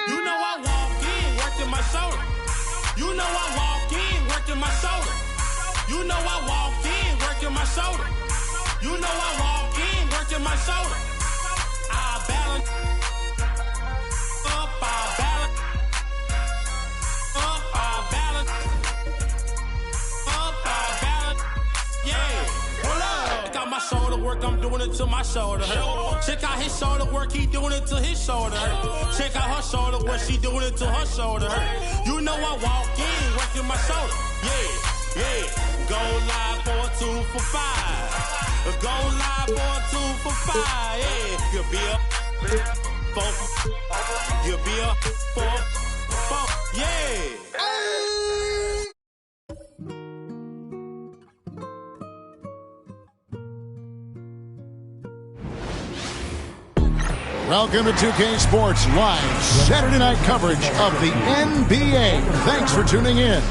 You know I walk in working my shoulder. You know I walk in working my shoulder. You know I walk in working my shoulder. You know I walk in working my shoulder. I balance up, I balance up, I balance up, I balance. Yeah, hold up. Check out my shoulder work, I'm doing it to my shoulder hurt. Check out his shoulder work, he doing it to his shoulder hurt. Check out her shoulder work, she doing it to her shoulder hurt. You know I walk in working my shoulder. Yeah, yeah. Go live for a 2 for 5. Go live for a 2 for 5. Yeah, you'll be a 4. You'll be a 4. Yeah. Welcome to 2K Sports Live Saturday night coverage of the NBA. Thanks for tuning in.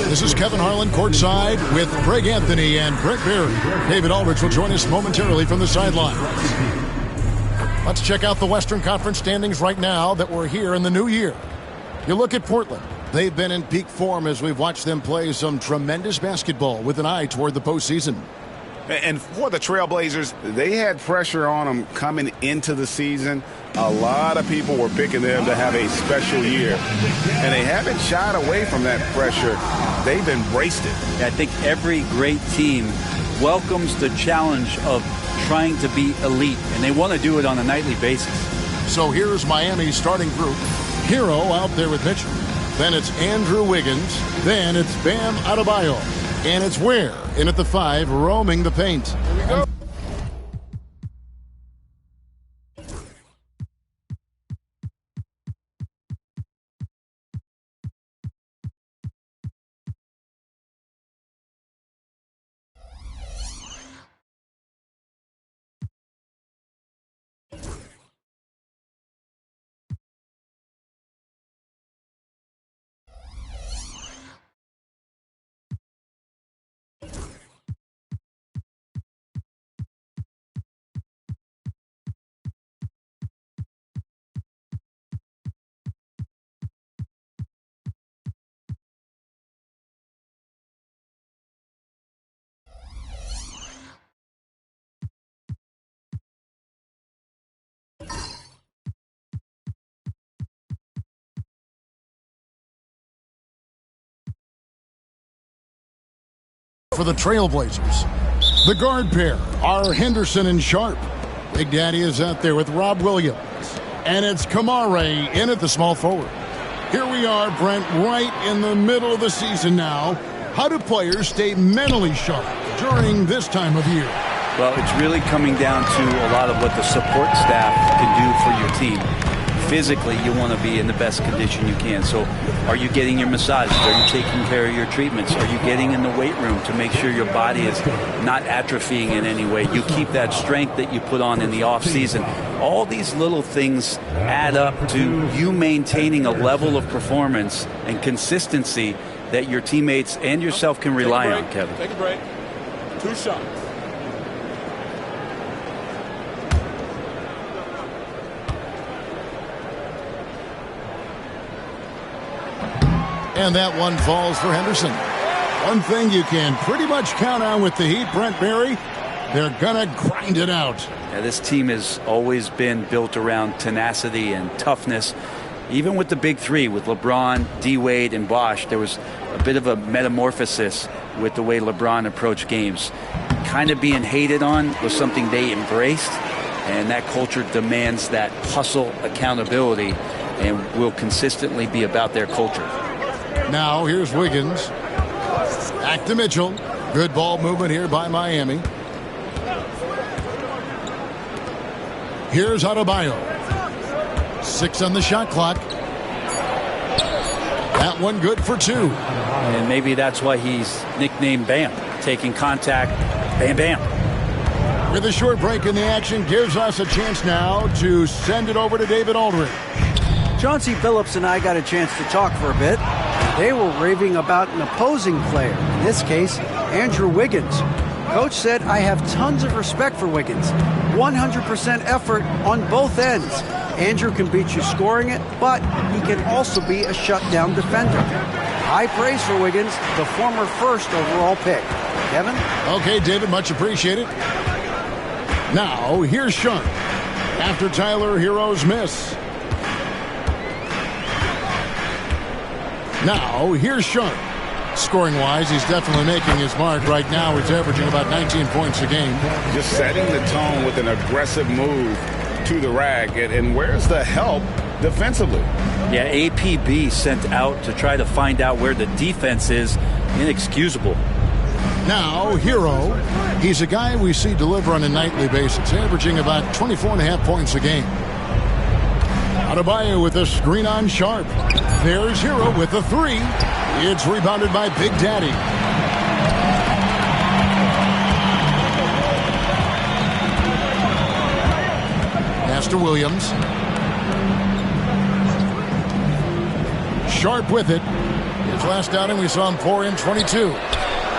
This is Kevin Harlan courtside with Greg Anthony and Brent Berry. David Aldridge will join us momentarily from the sideline. Let's check out the Western Conference standings right now that we're here in the new year. You look at Portland. They've been in peak form as we've watched them play some tremendous basketball with an eye toward the postseason. And for the Trailblazers, they had pressure on them coming into the season. A lot of people were picking them to have a special year. And they haven't shied away from that pressure. They've embraced it. I think every great team welcomes the challenge of trying to be elite, and they want to do it on a nightly basis. So here's Miami's starting group. Hero out there with Mitchell. Then it's Andrew Wiggins. Then it's Bam Adebayo. And it's Ware in at the 5, roaming the paint. Here we go. For the Trailblazers, the guard pair are Henderson and Sharp. Big Daddy is out there with Rob Williams. And it's Kamare in at the small forward. Here we are, Brent, right in the middle of the season now. How do players stay mentally sharp during this time of year? Well, it's really coming down to a lot of what the support staff can do for your team. Physically, you want to be in the best condition you can. So are you getting your massages? Are you taking care of your treatments? Are you getting in the weight room to make sure your body is not atrophying in any way? You keep that strength that you put on in the off season. All these little things add up to you maintaining a level of performance and consistency that your teammates and yourself can rely on, Kevin. Take a break. 2 shots. And that one falls for Henderson. One thing you can pretty much count on with the Heat, Brent Berry, they're going to grind it out. Yeah, this team has always been built around tenacity and toughness. Even with the big three, with LeBron, D-Wade, and Bosh, there was a bit of a metamorphosis with the way LeBron approached games. Kind of being hated on was something they embraced, and that culture demands that hustle accountability and will consistently be about their culture. Now here's Wiggins. Back to Mitchell. Good ball movement here by Miami. Here's Adebayo. 6 on the shot clock. That one good for 2. And maybe that's why he's nicknamed Bam. Taking contact, bam, bam. With a short break in the action, gives us a chance now to send it over to David Aldridge. Chauncey Billups and I got a chance to talk for a bit. They were raving about an opposing player, in this case, Andrew Wiggins. Coach said, I have tons of respect for Wiggins. 100% effort on both ends. Andrew can beat you scoring it, but he can also be a shutdown defender. High praise for Wiggins, the former first overall pick. Kevin? Okay, David, much appreciated. Now, here's Sharp after Tyler Hero's miss. Now, here's Sharp. Scoring-wise, he's definitely making his mark. Right now, he's averaging about 19 points a game. Just setting the tone with an aggressive move to the rack. And where's the help defensively? Yeah, APB sent out to try to find out where the defense is. Inexcusable. Now, Hero. He's a guy we see deliver on a nightly basis, averaging about 24.5 points a game. Adebayo with a screen on Sharp. There's Hero with the three. It's rebounded by Big Daddy. Pass to Williams. Sharp with it. His last outing, we saw him pour in 22.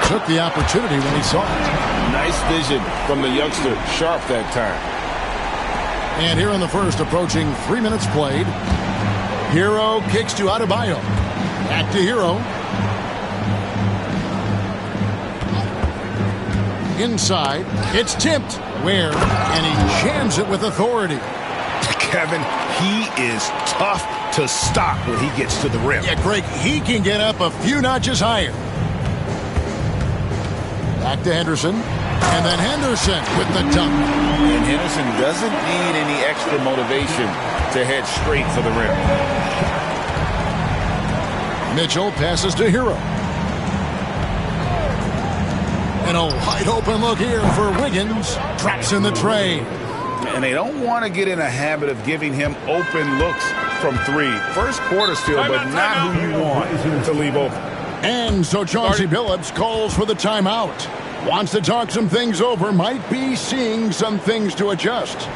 Took the opportunity when he saw it. Nice vision from the youngster, Sharp, that time. And here in the first, approaching 3 minutes played. Hero kicks to Adebayo. Back to Hero. Inside. It's tipped. Where? And he jams it with authority. Kevin, he is tough to stop when he gets to the rim. Yeah, Greg, he can get up a few notches higher. Back to Henderson. And then Henderson with the dunk. And Henderson doesn't need any extra motivation to head straight for the rim. Mitchell passes to Hero. And a wide open look here for Wiggins. Drops in the tray. And they don't want to get in a habit of giving him open looks from three. First quarter still, but not who you want to leave open. And so Chauncey Billups calls for the timeout. Wants to talk some things over. Might be seeing some things to adjust.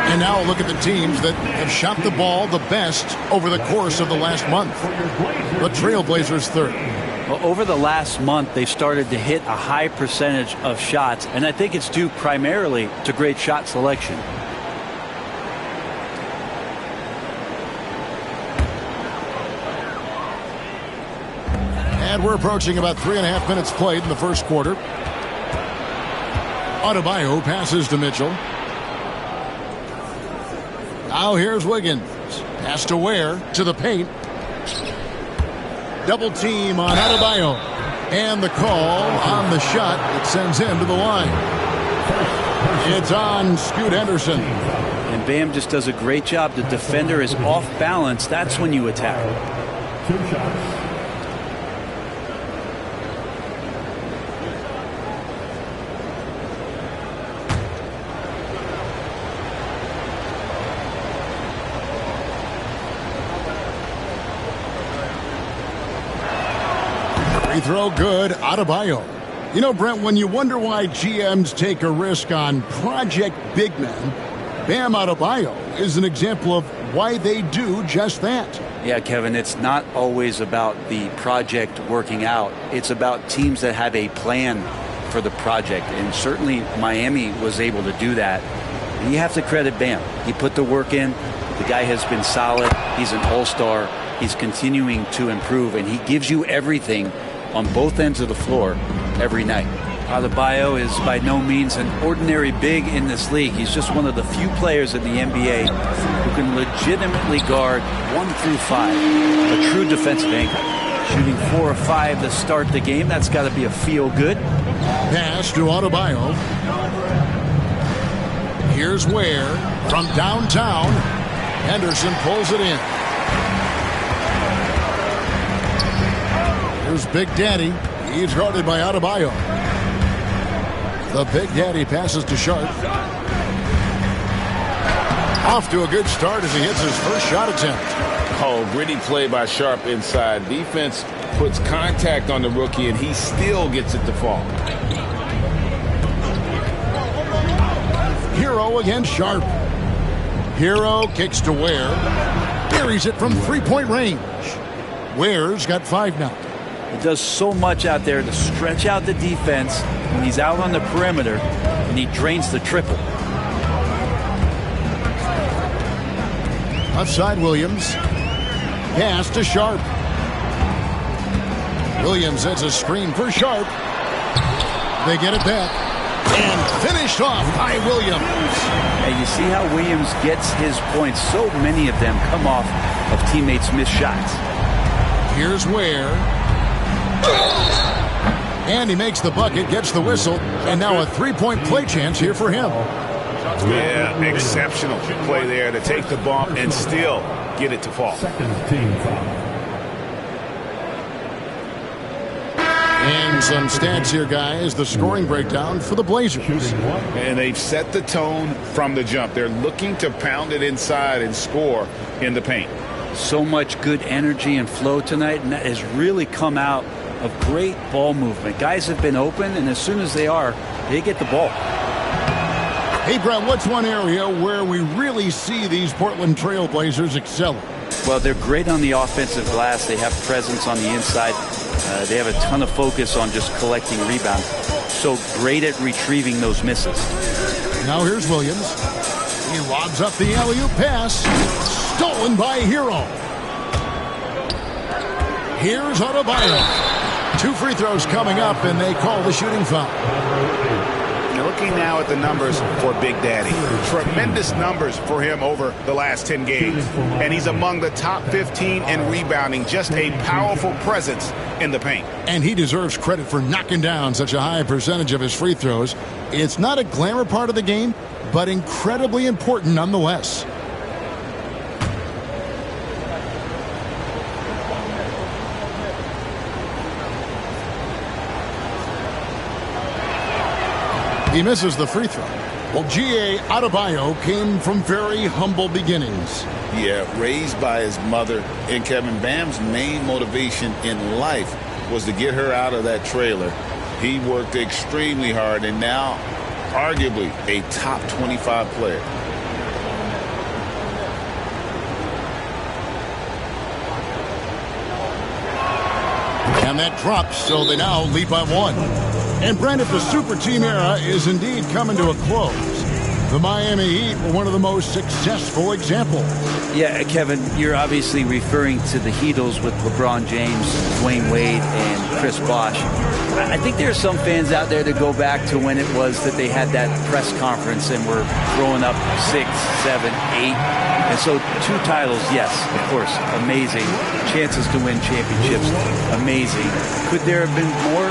And now look at the teams that have shot the ball the best over the course of the last month. The Trailblazers third. Well, over the last month, they've started to hit a high percentage of shots, and I think it's due primarily to great shot selection. And we're approaching about 3.5 minutes played in the first quarter. Adebayo passes to Mitchell. Now here's Wiggins. Pass to Ware to the paint. Double team on Adebayo. And the call on the shot. It sends him to the line. It's on Scoot Henderson. And Bam just does a great job. The defender is off balance. That's when you attack. 2 shots. Free throw good, Adebayo. You know, Brent, when you wonder why GMs take a risk on project big men, Bam Adebayo is an example of why they do just that. Yeah, Kevin, it's not always about the project working out. It's about teams that have a plan for the project. And certainly Miami was able to do that. And you have to credit Bam. He put the work in. The guy has been solid. He's an all-star. He's continuing to improve, and he gives you everything on both ends of the floor every night. Adebayo is by no means an ordinary big in this league. He's just one of the few players in the NBA who can legitimately guard 1 through 5, a true defensive anchor. Shooting 4 or 5 to start the game, that's got to be a feel-good. Pass to Adebayo. Here's Ware from downtown. Henderson pulls it in. Here's Big Daddy. He's guarded by Adebayo. The Big Daddy passes to Sharp. Off to a good start as he hits his first shot attempt. Oh, gritty play by Sharp inside. Defense puts contact on the rookie, and he still gets it to fall. Hero against Sharp. Hero kicks to Ware. Buries it from three-point range. Ware's got 5 now. He does so much out there to stretch out the defense when he's out on the perimeter, and he drains the triple. Outside Williams. Pass to Sharp. Williams sets a screen for Sharp. They get it back. And finished off by Williams. And you see how Williams gets his points. So many of them come off of teammates' missed shots. Here's Ware. And he makes the bucket, gets the whistle, and now a three-point play chance here for him. Yeah, exceptional play there to take the bump and still get it to fall. And some stats here, guys. The scoring breakdown for the Blazers. And they've set the tone from the jump. They're looking to pound it inside and score in the paint. So much good energy and flow tonight, and that has really come out of great ball movement. Guys have been open, and as soon as they are, they get the ball. Hey, Brett, what's one area where we really see these Portland Trail Blazers excelling? Well, they're great on the offensive glass. They have presence on the inside. They have a ton of focus on just collecting rebounds. So great at retrieving those misses. Now here's Williams. He lobs up the alley-oop pass. Stolen by Hero. Here's Adebayo. 2 free throws coming up, and they call the shooting foul. Looking now at the numbers for Big Daddy. Tremendous numbers for him over the last 10 games. And he's among the top 15 in rebounding. Just a powerful presence in the paint. And he deserves credit for knocking down such a high percentage of his free throws. It's not a glamour part of the game, but incredibly important nonetheless. He misses the free throw. Well, G.A. Adebayo came from very humble beginnings. Yeah, raised by his mother. And Kevin, Bam's main motivation in life was to get her out of that trailer. He worked extremely hard, and now arguably a top 25 player. And that drops, so they now lead by 1. And Brent, if the super team era is indeed coming to a close, the Miami Heat were one of the most successful examples. Yeah, Kevin, you're obviously referring to the Heatles with LeBron James, Dwayne Wade, and Chris Bosh. I think there are some fans out there that go back to when it was that they had that press conference and were throwing up 6, 7, 8. And so 2 titles, yes, of course, amazing. Chances to win championships, amazing. Could there have been more?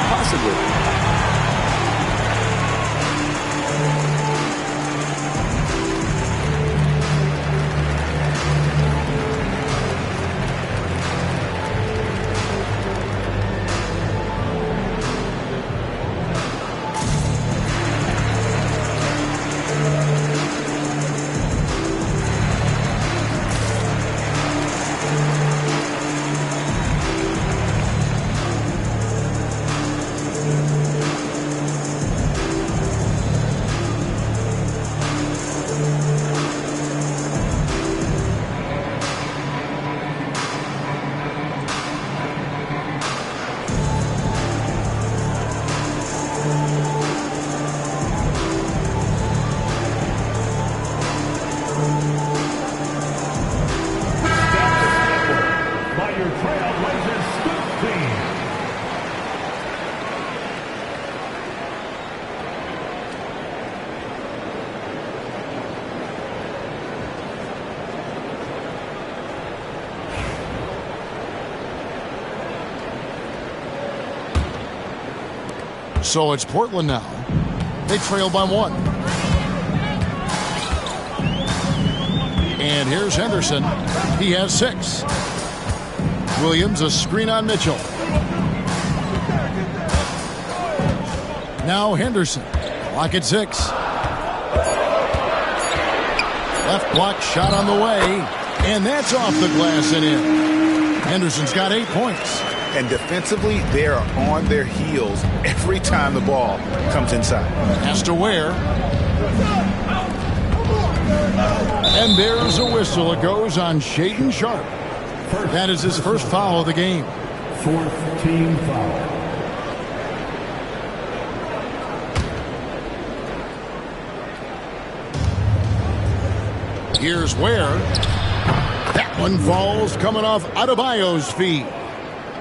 Possibly. So it's Portland now. They trail by 1. And here's Henderson. He has 6. Williams, a screen on Mitchell. Now Henderson. Clock at 6. Left block shot on the way. And that's off the glass and in. Henderson's got 8 points. And defensively, they are on their heels every time the ball comes inside. Has to wear. And there's a whistle. It goes on Shaedon Sharpe. That is his first foul of the game. 4th team foul. Here's Ware. That one falls coming off Adebayo's feet.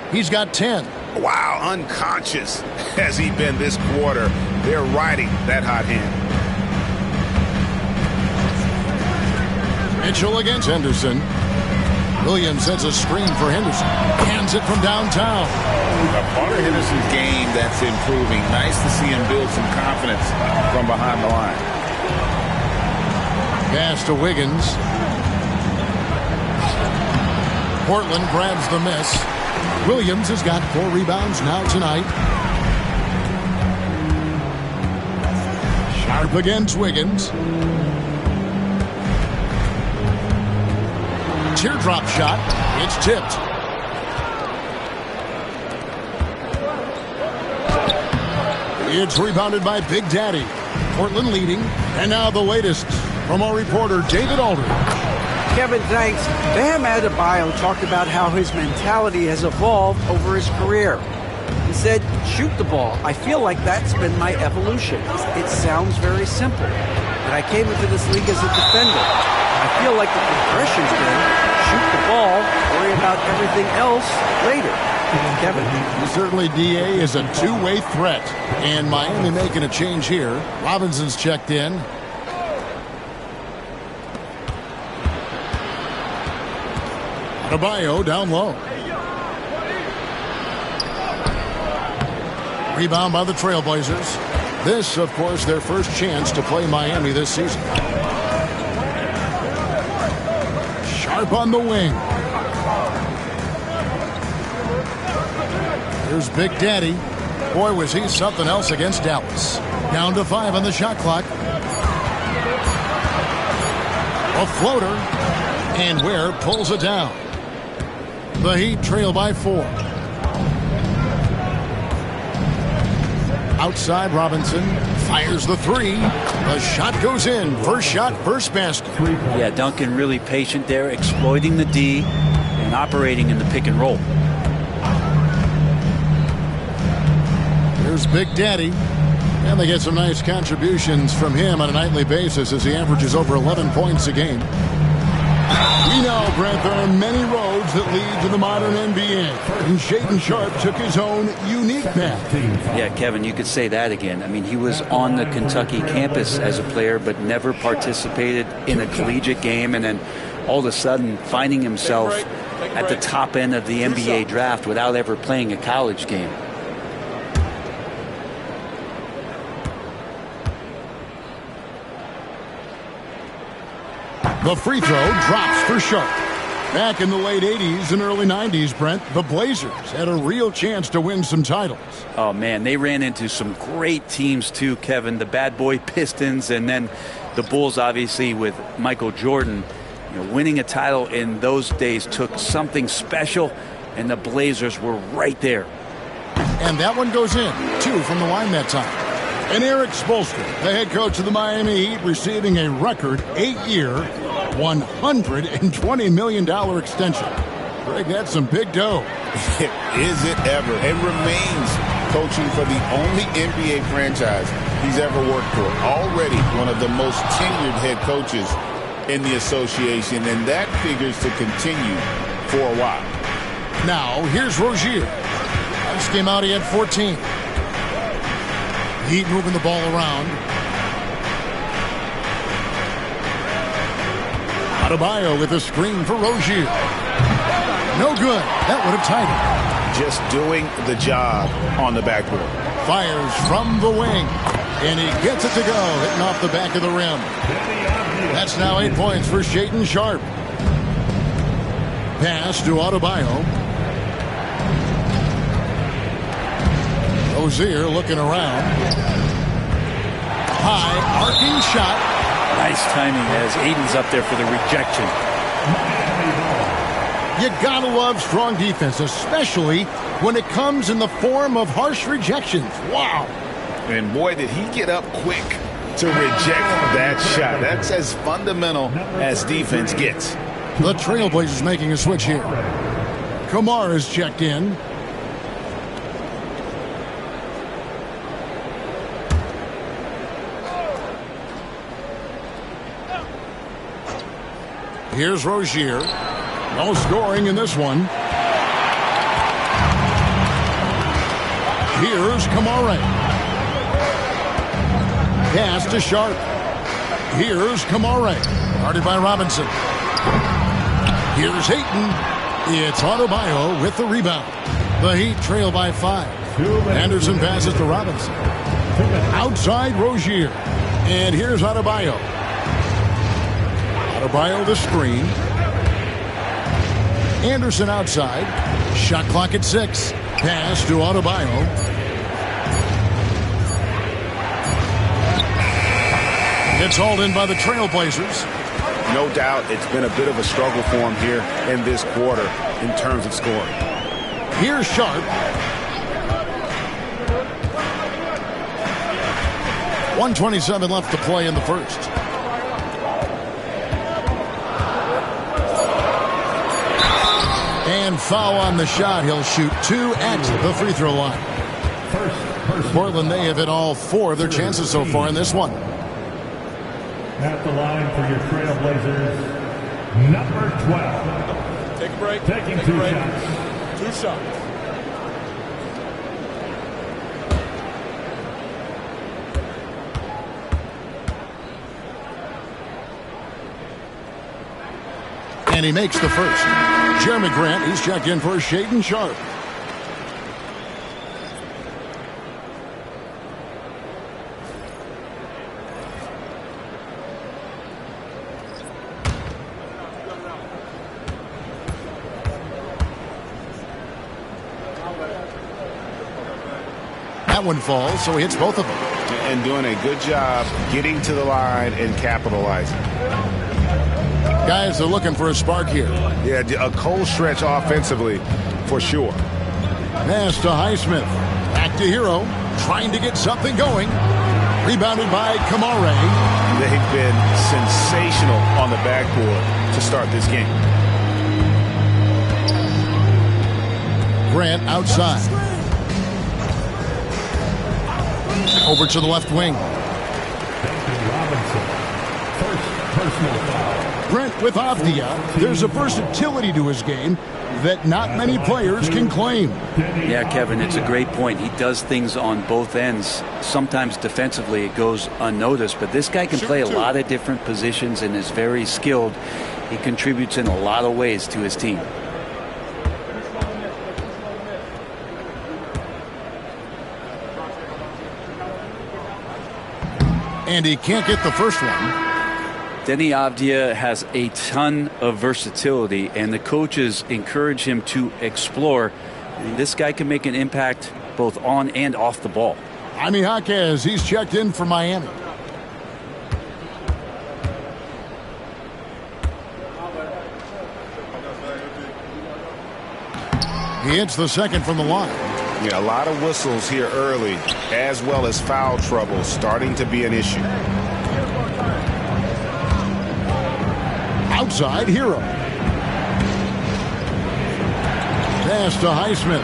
He's got 10. Wow, unconscious has he been this quarter. They're riding that hot hand. Mitchell against Henderson. Williams sets a screen for Henderson. Hands it from downtown. A part of Henderson's game that's improving. Nice to see him build some confidence from behind the line. Pass to Wiggins. Portland grabs the miss. Williams has got 4 rebounds now tonight. Sharpe against Wiggins. Teardrop shot. It's tipped. It's rebounded by Big Daddy. Portland leading. And now the latest from our reporter, David Aldridge. Kevin, thanks. Bam Adebayo talked about how his mentality has evolved over his career. He said, shoot the ball. I feel like that's been my evolution. It sounds very simple. But I came into this league as a defender. I feel like the progression's been shoot the ball, worry about everything else later. Kevin? Certainly, DA is a two-way threat. And Miami making a change here. Robinson's checked in. Adebayo down low. Rebound by the Trailblazers. This, of course, their first chance to play Miami this season. Sharpe on the wing. Here's Big Daddy. Boy, was he something else against Dallas. Down to 5 on the shot clock. A floater. And Ware pulls it down. The Heat trail by 4. Outside, Robinson fires the 3. The shot goes in. First shot, first basket. Yeah, Duncan really patient there, exploiting the D and operating in the pick and roll. Here's Big Daddy. And they get some nice contributions from him on a nightly basis as he averages over 11 points a game. We know, Brent, there are many roads that lead to the modern NBA. And Shaedon Sharpe took his own unique path. Yeah, Kevin, you could say that again. I mean, he was on the Kentucky campus as a player, but never participated in a collegiate game. And then all of a sudden finding himself at the top end of the NBA draft without ever playing a college game. The free throw drops for Sharpe. Back in the late 80s and early 90s, Brent, the Blazers had a real chance to win some titles. Oh, man, they ran into some great teams, too, Kevin. The bad boy Pistons and then the Bulls, obviously, with Michael Jordan. You know, winning a title in those days took something special, and the Blazers were right there. And that one goes in, 2 from the line that time. And Eric Spoelstra, the head coach of the Miami Heat, receiving a record 8-year, $120 million extension. Greg, that's some big dough. Is it ever? And remains coaching for the only NBA franchise he's ever worked for. Already one of the most tenured head coaches in the association, and that figures to continue for a while. Now, here's Rozier. Last game out, he had 14. Heat moving the ball around. Adebayo with a screen for Rozier. No good. That would have tied it. Just doing the job on the backboard. Fires from the wing. And he gets it to go, hitting off the back of the rim. That's now 8 points for Shaedon Sharpe. Pass to Adebayo. Rozier looking around. High, arcing shot. Nice timing as Aiden's up there for the rejection. You gotta love strong defense, especially when it comes in the form of harsh rejections. Wow. And boy, did he get up quick to reject that shot. That's as fundamental as defense gets. The Trailblazers making a switch here. Kamara is checked in. Here's Rozier. No scoring in this one. Here's Kamara. Pass to Sharpe. Here's Kamara. Guarded by Robinson. Here's Hayton. It's Adebayo with the rebound. The Heat trail by 5. Anderson passes to Robinson. Outside Rozier. And here's Adebayo. Adebayo the screen. Anderson outside. Shot clock at 6. Pass to Adebayo. It's hauled in by the Trailblazers. No doubt it's been a bit of a struggle for him here in this quarter in terms of scoring. Here's Sharpe. 1:27 left to play in the first. And foul on the shot. He'll shoot 2 at the free throw line. Portland, they have hit all 4 of their chances so far in this one. At the line for your Trailblazers, number 12. Take a break. Taking Take a 2 break. shots. 2 shots. And he makes the first. Jeremy Grant, he's checked in for Shaedon Sharpe. That one falls, so he hits both of them. And doing a good job getting to the line and capitalizing. Guys, they're looking for a spark here. Yeah, a cold stretch offensively for sure. Pass to Highsmith. Back to Hero. Trying to get something going. Rebounded by Kamara. They've been sensational on the backboard to start this game. Grant outside. Over to the left wing. Robinson. First personal foul. Brent with Avdia. There's a versatility to his game that not many players can claim. Yeah, Kevin, it's a great point. He does things on both ends. Sometimes defensively it goes unnoticed, but this guy can play a lot of different positions and is very skilled. He contributes in a lot of ways to his team. And he can't get the first one. Denny Avdia has a ton of versatility, and the coaches encourage him to explore. And this guy can make an impact both on and off the ball. Jaime Jaquez, he's checked in for Miami. He hits the second from the line. Yeah, a lot of whistles here early, as well as foul trouble starting to be an issue. Outside, Hero. Pass to Highsmith.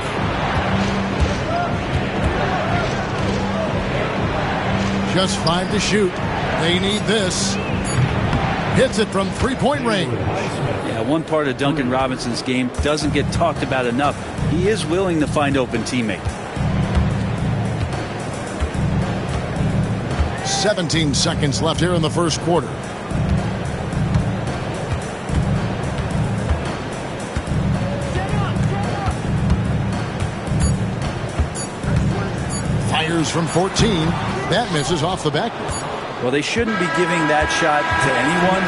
Just 5 to shoot. They need this. Hits it from three-point range. Yeah, one part of Duncan Robinson's game doesn't get talked about enough. He is willing to find open teammates. 17 seconds left here in the first quarter. Fires from 14. That misses off the backboard. Well, they shouldn't be giving that shot to anyone,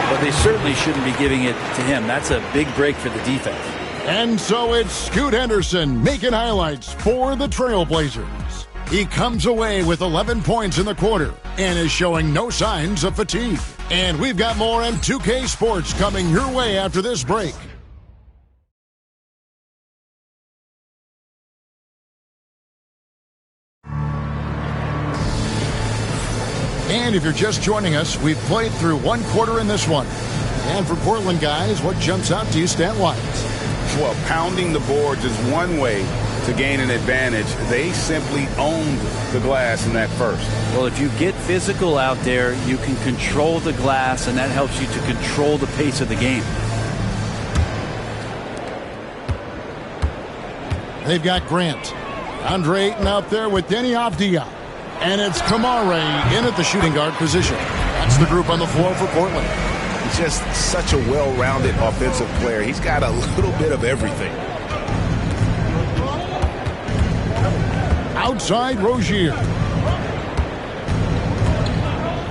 but they certainly shouldn't be giving it to him. That's a big break for the defense. And so it's Scoot Henderson making highlights for the Trailblazers. He comes away with 11 points in the quarter and is showing no signs of fatigue. And we've got more M2K Sports coming your way after this break. And if you're just joining us, we've played through one quarter in this one. And for Portland guys, what jumps out to you stat-wise? Well, pounding the boards is one way to gain an advantage. They simply owned the glass in that first. Well, if you get physical out there, you can control the glass, and that helps you to control the pace of the game. They've got Grant. Andre Ayton out there with Denny Avdia. And it's Kamare in at the shooting guard position. That's the group on the floor for Portland. He's just such a well-rounded offensive player. He's got a little bit of everything. Outside Rozier.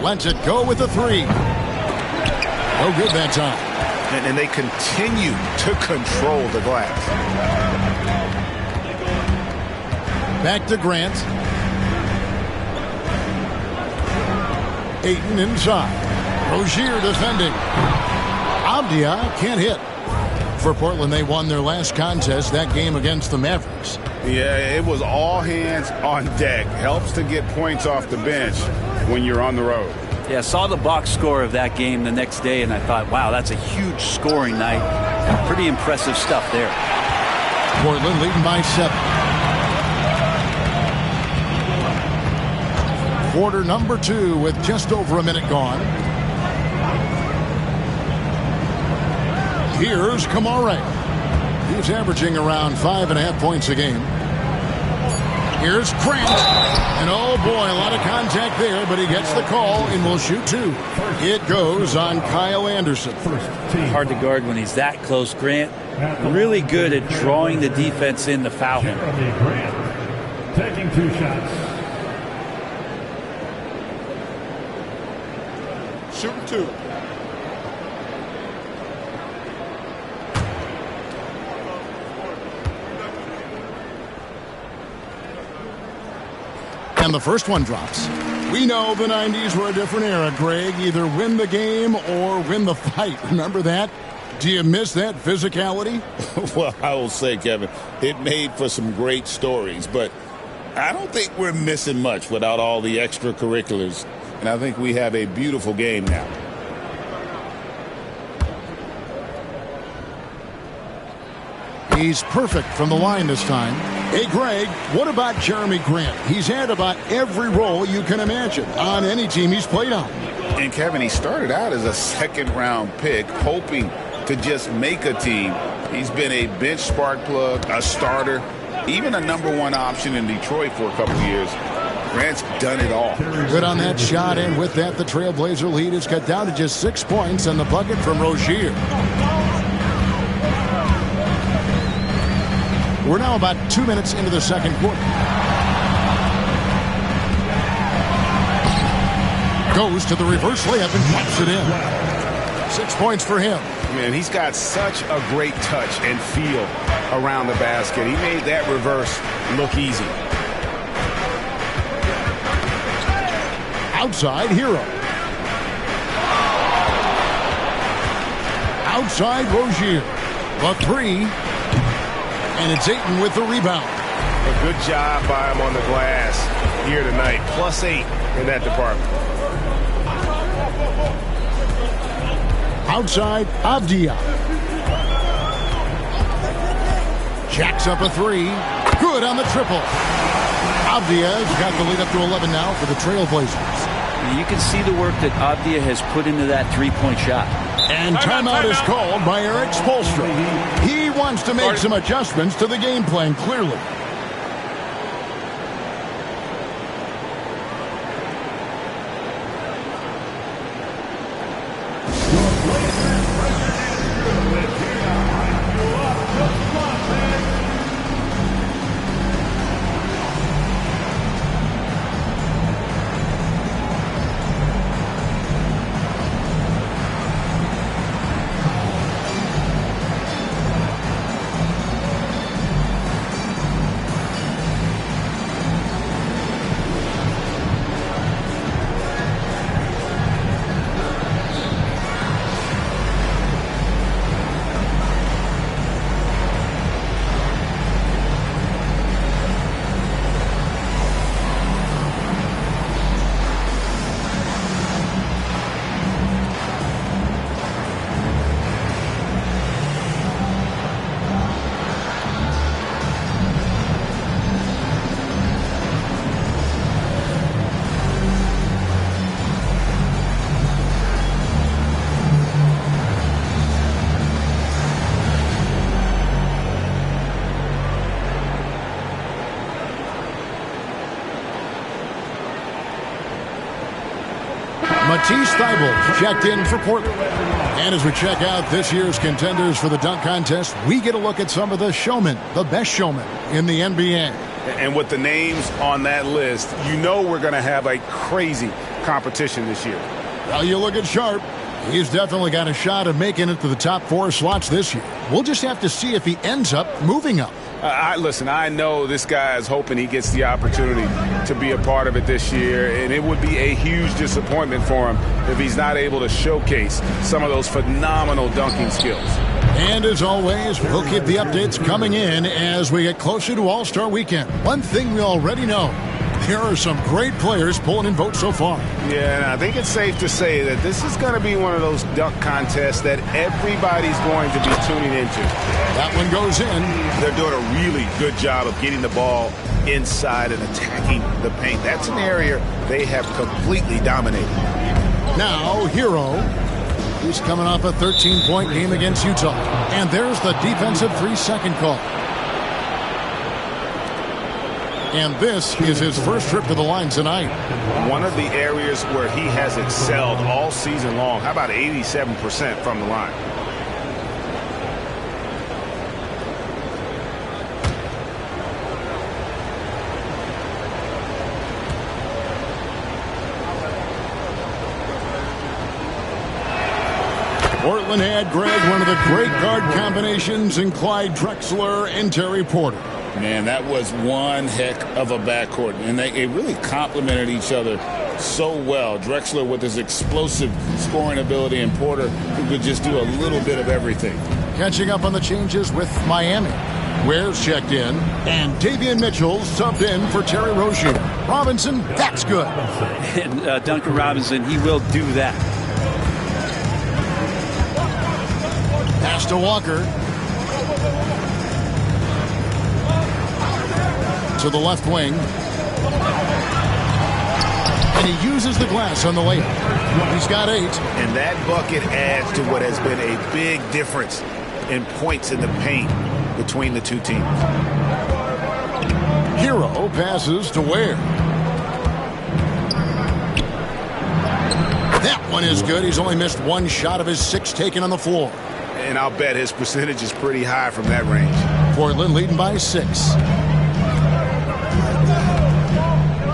Lets it go with the three. No good that time. And they continue to control the glass. Back to Grant. Ayton inside. Rozier defending. Avdia can't hit. For Portland, they won their last contest, that game against the Mavericks. Yeah, it was all hands on deck. Helps to get points off the bench when you're on the road. Yeah, I saw the box score of that game the next day, and I thought, wow, that's a huge scoring night. Pretty impressive stuff there. Portland leading by 7. Quarter number 2 with just over a minute gone. Here's Kamare. He's averaging around 5.5 points a game. Here's Grant. And oh boy, a lot of contact there, but he gets the call and will shoot 2. It goes on Kyle Anderson. Hard to guard when he's that close. Grant really good at drawing the defense in to foul him. Grant taking 2 shots. Shooting 2. And the first one drops. We know the 90s were a different era, Greg. Either win the game or win the fight. Remember that? Do you miss that physicality? Well, I will say, Kevin, it made for some great stories, but I don't think we're missing much without all the extracurriculars. And I think we have a beautiful game now. He's perfect from the line this time. Hey, Greg, what about Jeremy Grant? He's had about every role you can imagine on any team he's played on. And, Kevin, he started out as a second-round pick, hoping to just make a team. He's been a bench spark plug, a starter, even a number 1 option in Detroit for a couple of years. Grant's done it all. Good on that shot, and with that, the Trailblazer lead is cut down to just 6 points on the bucket from Rozier. We're now about 2 minutes into the second quarter. Goes to the reverse layup and pops it in. 6 points for him. Man, he's got such a great touch and feel around the basket. He made that reverse look easy. Outside Hero. Outside Rozier. The 3. And it's Ayton with the rebound. A good job by him on the glass here tonight. +8 in that department. Outside Avdia. Jacks up a 3. Good on the triple. Avdia's got the lead up to 11 now for the Trailblazers. You can see the work that Avdia has put into that three-point shot. And timeout is called by Eric Spoelstra. He wants to make some adjustments to the game plan, clearly. Matisse Thybulle checked in for Portland. And as we check out this year's contenders for the dunk contest, we get a look at some of the showmen, the best showmen in the NBA. And with the names on that list, you know we're going to have a crazy competition this year. Well, you look at Sharp. He's definitely got a shot of making it to the top 4 slots this year. We'll just have to see if he ends up moving up. Listen, I know this guy is hoping he gets the opportunity to be a part of it this year, and it would be a huge disappointment for him if he's not able to showcase some of those phenomenal dunking skills. And as always, we'll keep the updates coming in as we get closer to All-Star Weekend. One thing we already know, there are some great players pulling in votes so far. Yeah, and I think it's safe to say that this is going to be one of those dunk contests that everybody's going to be tuning into. That one goes in. They're doing a really good job of getting the ball inside and attacking the paint. That's an area they have completely dominated. Now, Hero. He's coming off a 13-point game against Utah. And there's the defensive 3-second call. And this is his first trip to the line tonight. One of the areas where he has excelled all season long. How about 87% from the line? Portland had, Greg, one of the great guard combinations in Clyde Drexler and Terry Porter. Man, that was one heck of a backcourt, and they really complemented each other so well. Drexler with his explosive scoring ability, and Porter who could just do a little bit of everything. Catching up on the changes with Miami. Ware's checked in, and Davion Mitchell subbed in for Terry Rozier. Robinson, that's good. And Duncan Robinson, he will do that. Pass to Walker. To the left wing. And he uses the glass on the layup. He's got 8. And that bucket adds to what has been a big difference in points in the paint between the two teams. Hero passes to Ware. That one is good. He's only missed 1 shot of his 6 taken on the floor. And I'll bet his percentage is pretty high from that range. Portland leading by 6.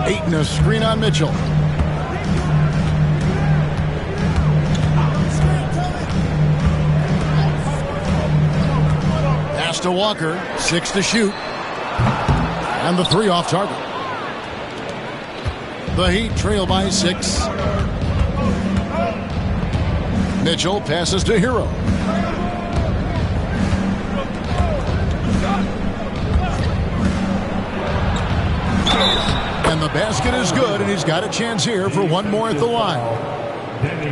Ayton, a screen on Mitchell. Pass to Walker. 6 to shoot. And the 3 off target. The Heat trail by 6. Mitchell passes to Hero. And the basket is good, and he's got a chance here for one more at the line.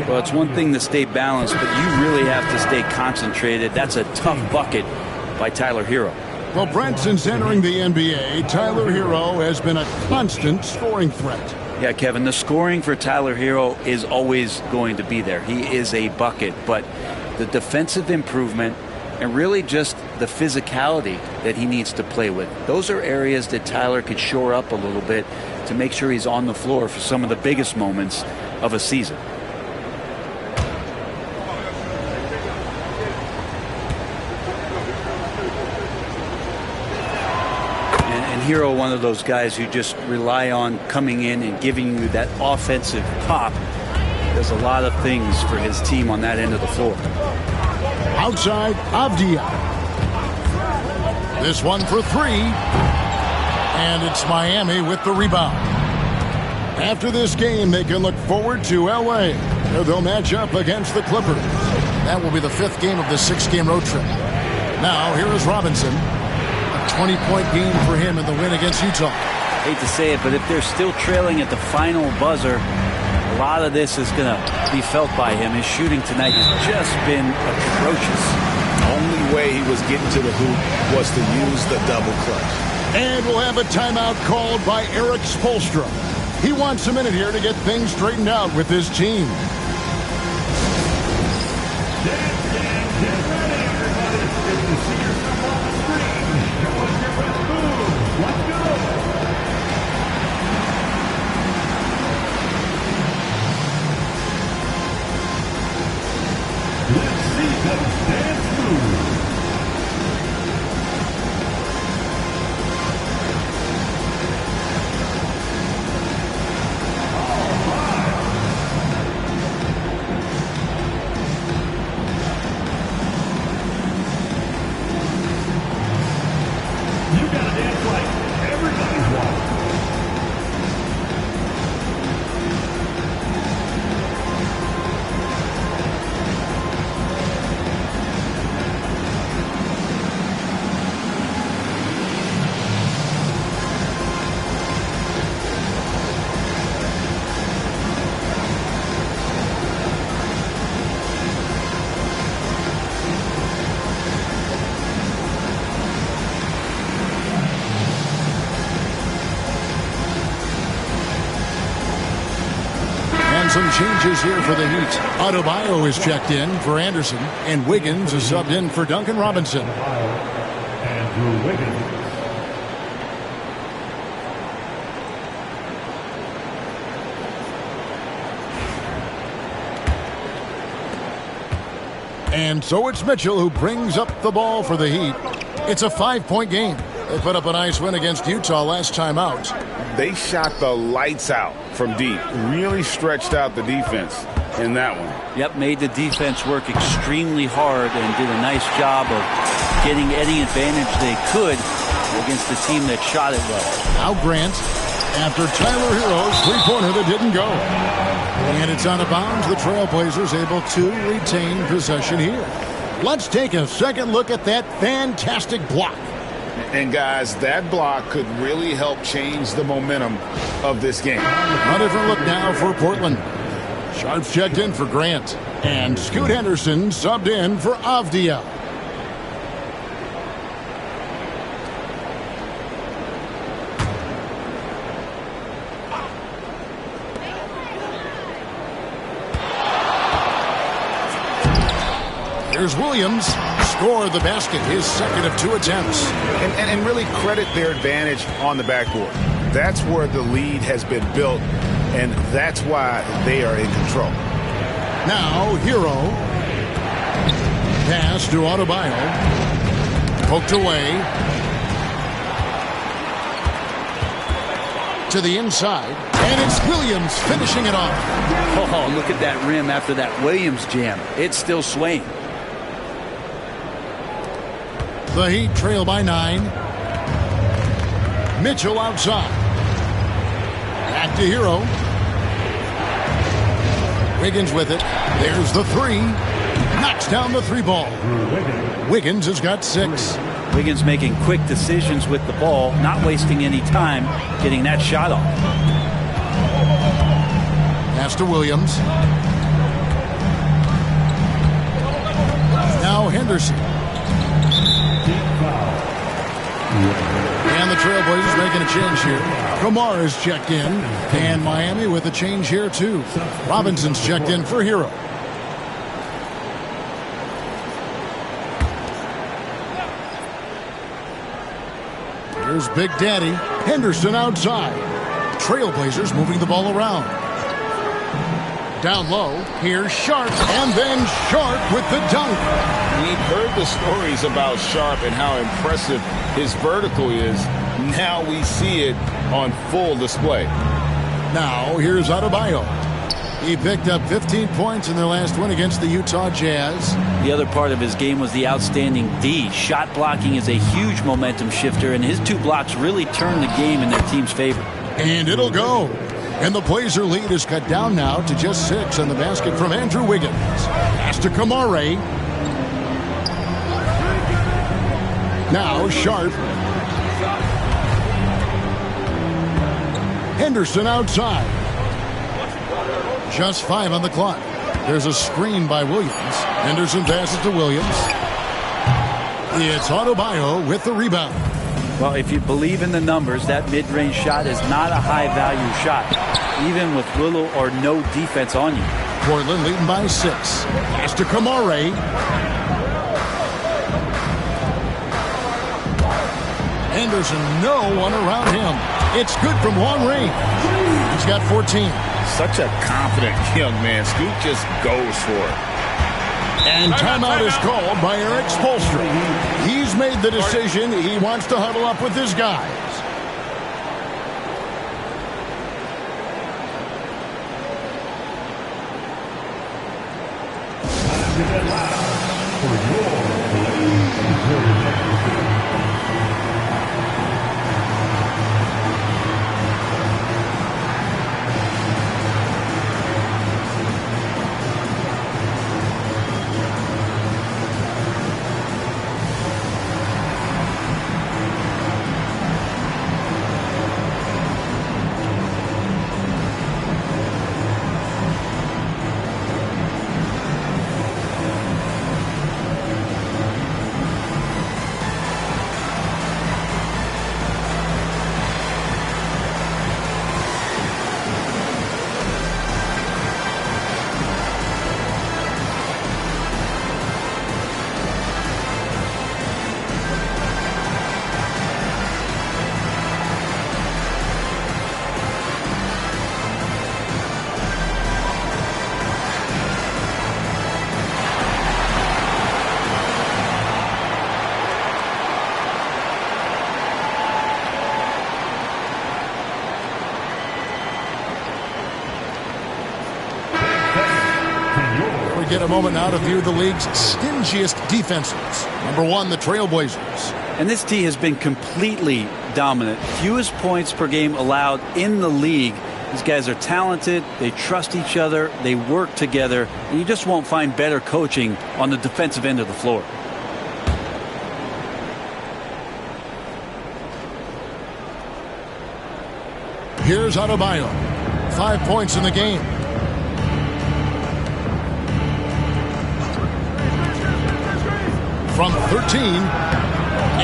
Well, it's one thing to stay balanced, but you really have to stay concentrated. That's a tough bucket by Tyler Hero. Well, Brent, since entering the NBA, Tyler Hero has been a constant scoring threat. Yeah, Kevin, the scoring for Tyler Hero is always going to be there. He is a bucket, but the defensive improvement and really just the physicality that he needs to play with. Those are areas that Tyler could shore up a little bit to make sure he's on the floor for some of the biggest moments of a season. And Hero, one of those guys who just rely on coming in and giving you that offensive pop. Does a lot of things for his team on that end of the floor. Outside, Avdia. This one for 3. And it's Miami with the rebound. After this game, they can look forward to L.A., where they'll match up against the Clippers. That will be the 5th game of the 6-game road trip. Now, here is Robinson. A 20-point game for him in the win against Utah. Hate to say it, but if they're still trailing at the final buzzer, a lot of this is going to be felt by him. His shooting tonight has just been atrocious. The only way he was getting to the hoop was to use the double clutch. And we'll have a timeout called by Eric Spoelstra. He wants a minute here to get things straightened out with his team. changes here for the Heat. Adebayo is checked in for Anderson, and Wiggins is subbed in for Duncan Robinson. Andrew Wiggins. And so it's Mitchell who brings up the ball for the Heat. It's a 5-point game. They put up a nice win against Utah last time out. They shot the lights out from deep. Really stretched out the defense in that one. Yep, made the defense work extremely hard and did a nice job of getting any advantage they could against the team that shot it well. Now Grant, after Tyler Hero's three-pointer that didn't go. And it's out of bounds. The Trailblazers able to retain possession here. Let's take a second look at that fantastic block. And guys, that block could really help change the momentum of this game. A different look now for Portland. Sharp's checked in for Grant. And Scoot Henderson subbed in for Avdia. Here's Williams. Score the basket, his second of 2 attempts. And really credit their advantage on the backboard. That's where the lead has been built, and that's why they are in control. Now, Hero. Pass to Adebayo. Poked away. To the inside. And it's Williams finishing it off. Oh, look at that rim after that Williams jam. It's still swaying. The Heat trail by 9. Mitchell outside. Back to Hero. Wiggins with it. There's the 3. Knocks down the 3 ball. Wiggins has got 6. Wiggins making quick decisions with the ball, not wasting any time getting that shot off. Pass to Williams. Now Henderson. And the Trailblazers making a change here. Kamara is checked in. And Miami with a change here too. Robinson's checked in for Hero. Here's Big Daddy. Henderson outside. Trailblazers moving the ball around. Down low. Here's Sharp. And then Sharp with the dunk. We've heard the stories about Sharp and how impressive his vertical is. Now we see it on full display. Now here's Adebayo. He picked up 15 points in their last win against the Utah Jazz. The other part of his game was the outstanding D. Shot blocking is a huge momentum shifter, and his 2 blocks really turned the game in their team's favor. And it'll go. And the Blazer lead is cut down now to just 6 on the basket from Andrew Wiggins. Pass to Kamara. Now Sharp. Henderson outside. Just 5 on the clock. There's a screen by Williams. Henderson passes to Williams. It's Adebayo with the rebound. Well, if you believe in the numbers, that mid-range shot is not a high-value shot, even with little or no defense on you. Portland leading by 6. Pass to Kamara. Henderson, no one around him. It's good from long range. He's got 14. Such a confident young man. Scoot just goes for it. And timeout is called by Eric Spoelstra. He's made the decision. He wants to huddle up with his guys. get a moment now to view the league's stingiest defenses. Number 1, the Trailblazers. And this team has been completely dominant. Fewest points per game allowed in the league. These guys are talented. They trust each other. They work together. And you just won't find better coaching on the defensive end of the floor. Here's Adebayo. 5 points in the game. From 13.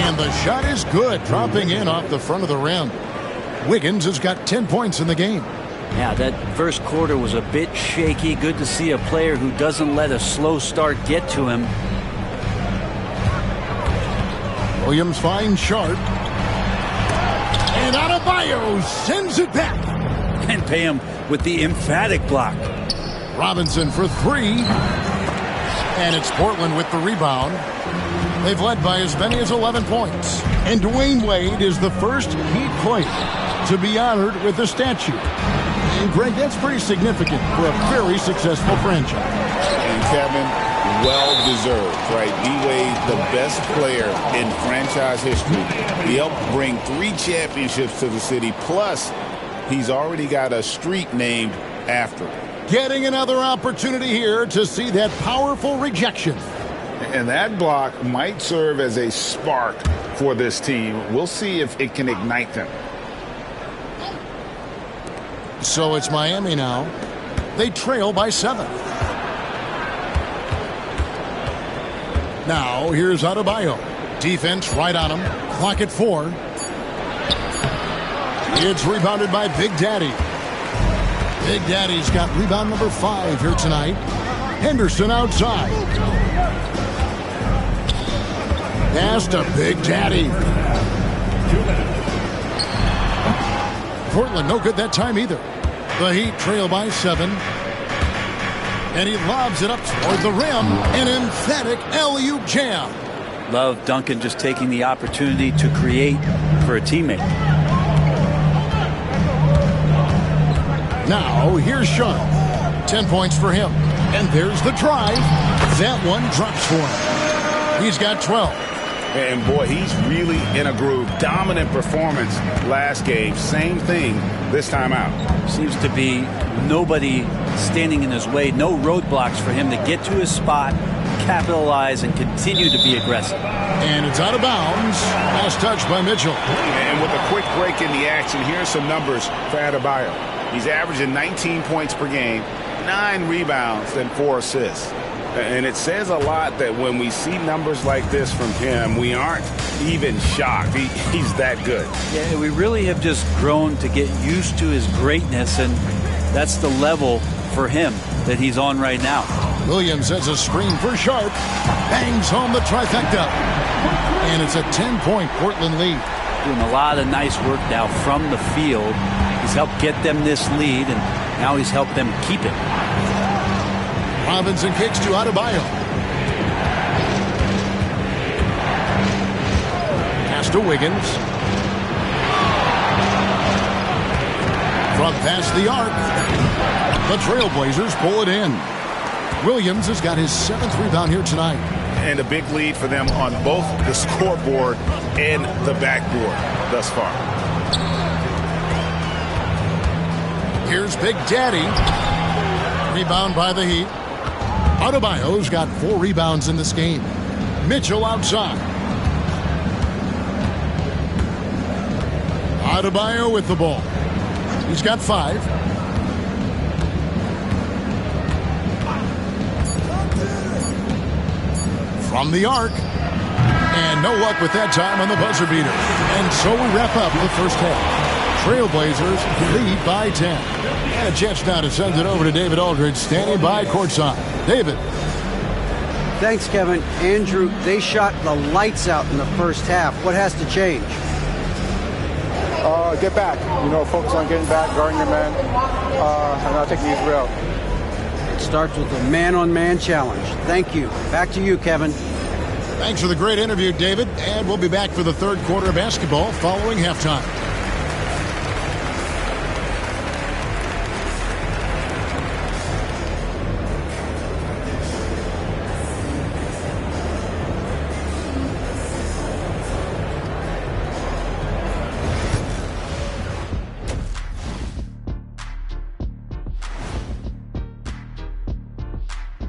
And the shot is good, dropping in off the front of the rim. Wiggins has got 10 points in the game. Yeah, that first quarter was a bit shaky. Good to see a player who doesn't let a slow start get to him. Williams finds Sharp. And Adebayo sends it back. And pay him with the emphatic block. Robinson for 3. And it's Portland with the rebound. They've led by as many as 11 points. And Dwayne Wade is the first Heat player to be honored with a statue. And Greg, that's pretty significant for a very successful franchise. And Kevin, well-deserved, right? D-Wade, the best player in franchise history. He helped bring 3 championships to the city. Plus, he's already got a street named after him. Getting another opportunity here to see that powerful rejection. And that block might serve as a spark for this team. We'll see if it can ignite them. So it's Miami now. They trail by 7. Now here's Adebayo. Defense right on him. Clock at 4. It's rebounded by Big Daddy. Big Daddy's got rebound number 5 here tonight. Henderson outside. Pass to Big Daddy. Portland no good that time either. The Heat trail by 7. And he lobs it up toward the rim. An emphatic alley-oop jam. Love Duncan just taking the opportunity to create for a teammate. Now here's Sean. 10 points for him. And there's the drive. That one drops for him. He's got 12. And boy, he's really in a groove. Dominant performance last game. Same thing this time out. Seems to be nobody standing in his way. No roadblocks for him to get to his spot, capitalize, and continue to be aggressive. And it's out of bounds. Last touch by Mitchell. And with a quick break in the action, here's some numbers for Adebayo. He's averaging 19 points per game, 9 rebounds, and 4 assists. And it says a lot that when we see numbers like this from him, we aren't even shocked. He's that good. Yeah, we really have just grown to get used to his greatness, and that's the level for him that he's on right now. Williams has a screen for Sharp. Bangs home the trifecta. And it's a 10-point Portland lead. Doing a lot of nice work now from the field. He's helped get them this lead, and now he's helped them keep it. Robinson kicks to Adebayo. Pass to Wiggins. From past the arc. The Trailblazers pull it in. Williams has got his 7th rebound here tonight. And a big lead for them on both the scoreboard and the backboard thus far. Here's Big Daddy. Rebound by the Heat. Adebayo's got 4 rebounds in this game. Mitchell outside. Adebayo with the ball. He's got 5. From the arc. And no luck with that time on the buzzer beater. And so we wrap up the first half. Trailblazers lead by 10. And a chance now to send it over to David Aldridge, standing by courtside. David. Thanks, Kevin. Andrew, they shot the lights out in the first half. What has to change? Get back. Focus on getting back, guarding your man, and not taking these real. It starts with a man-on-man challenge. Thank you. Back to you, Kevin. Thanks for the great interview, David. And we'll be back for the third quarter of basketball following halftime.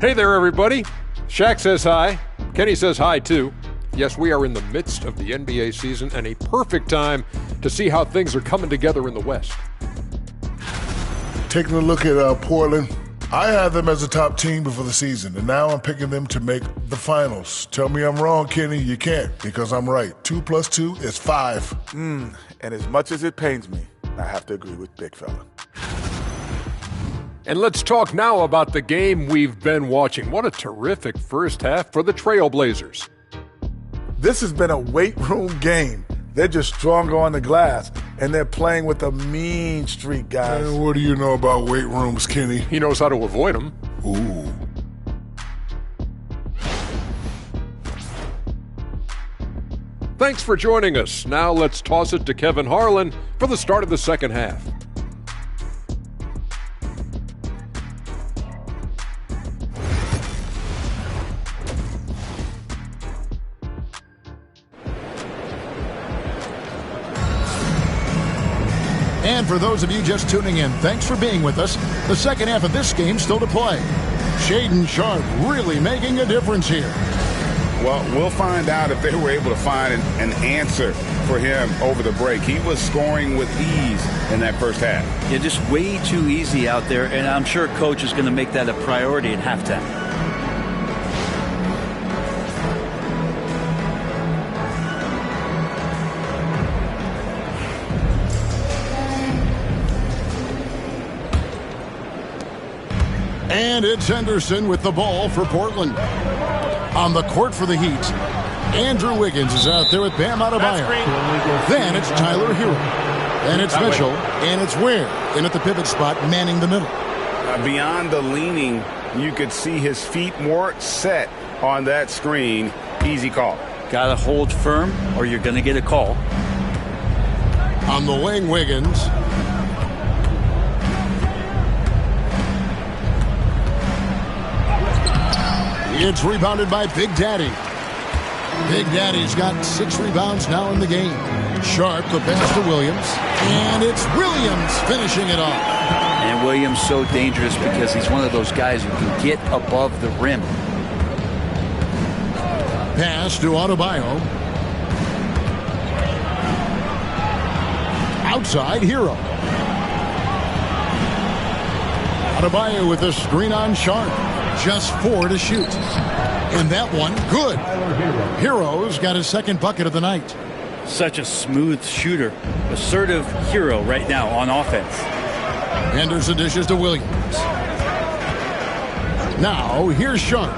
Hey there, everybody. Shaq says hi. Kenny says hi, too. Yes, we are in the midst of the NBA season and a perfect time to see how things are coming together in the West. Taking a look at Portland, I had them as a top team before the season, and now I'm picking them to make the finals. Tell me I'm wrong, Kenny. You can't, because I'm right. 2 + 2 is 5. And as much as it pains me, I have to agree with Big Fella. And let's talk now about the game we've been watching. What a terrific first half for the Trailblazers. This has been a weight room game. They're just stronger on the glass, and they're playing with a mean streak, guys. And what do you know about weight rooms, Kenny? He knows how to avoid them. Ooh. Thanks for joining us. Now let's toss it to Kevin Harlan for the start of the second half. And for those of you just tuning in, thanks for being with us. The second half of this game still to play. Shaedon Sharpe really making a difference here. Well, we'll find out if they were able to find an answer for him over the break. He was scoring with ease in that first half. Yeah, just way too easy out there, and I'm sure Coach is going to make that a priority at halftime. And it's Henderson with the ball for Portland. On the court for the Heat, Andrew Wiggins is out there with Bam Adebayo. Then it's Tyler Hero. Then it's Mitchell. And it's Ware in at the pivot spot, manning the middle. Beyond the leaning, you could see his feet more set on that screen. Easy call. Got to hold firm or you're going to get a call. On the wing, Wiggins. It's rebounded by Big Daddy. Big Daddy's got 6 rebounds now in the game. Sharpe, the pass to Williams. And it's Williams finishing it off. And Williams so dangerous because he's one of those guys who can get above the rim. Pass to Adebayo. Outside, Hero. Adebayo with a screen on Sharpe. Just 4 to shoot. And that one, good. Hero's got his second bucket of the night. Such a smooth shooter. Assertive Hero right now on offense. Henderson dishes to Williams. Now, here's Sharpe.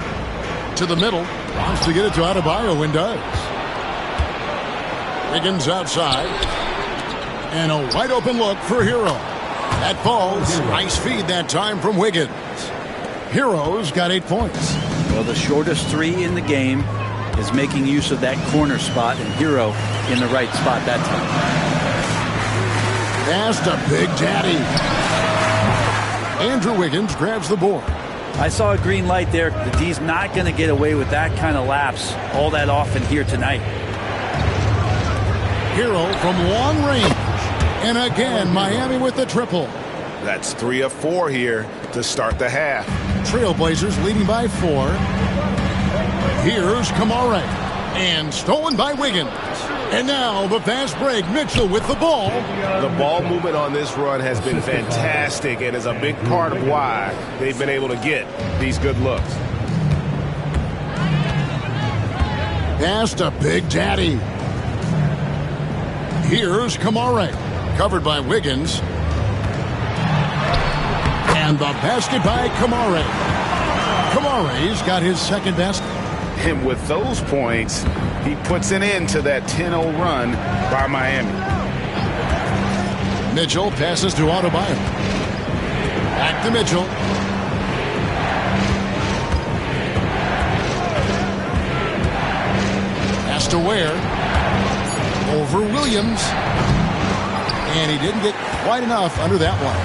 To the middle. Wants to get it to Adebayo and does. Wiggins outside. And a wide open look for Hero. That falls. Nice feed that time from Wiggins. Hero's got 8 points. Well, the shortest 3 in the game is making use of that corner spot, and Hero in the right spot that time. Pass to Big Daddy. Andrew Wiggins grabs the board. I saw a green light there. The D's not going to get away with that kind of lapse all that often here tonight. Hero from long range. And again, Miami with the triple. That's 3 of 4 here to start the half. Trailblazers leading by 4. Here's Kamara. And stolen by Wiggins. And now the fast break. Mitchell with the ball. The ball movement on this run has been fantastic and is a big part of why they've been able to get these good looks. Pass to Big Daddy. Here's Kamara. Covered by Wiggins. And the basket by Kamara. Kamara's got his second basket. And with those points, he puts an end to that 10-0 run by Miami. Mitchell passes to Adebayo. Back to Mitchell. Pass to Ware. Over Williams. And he didn't get quite enough under that one.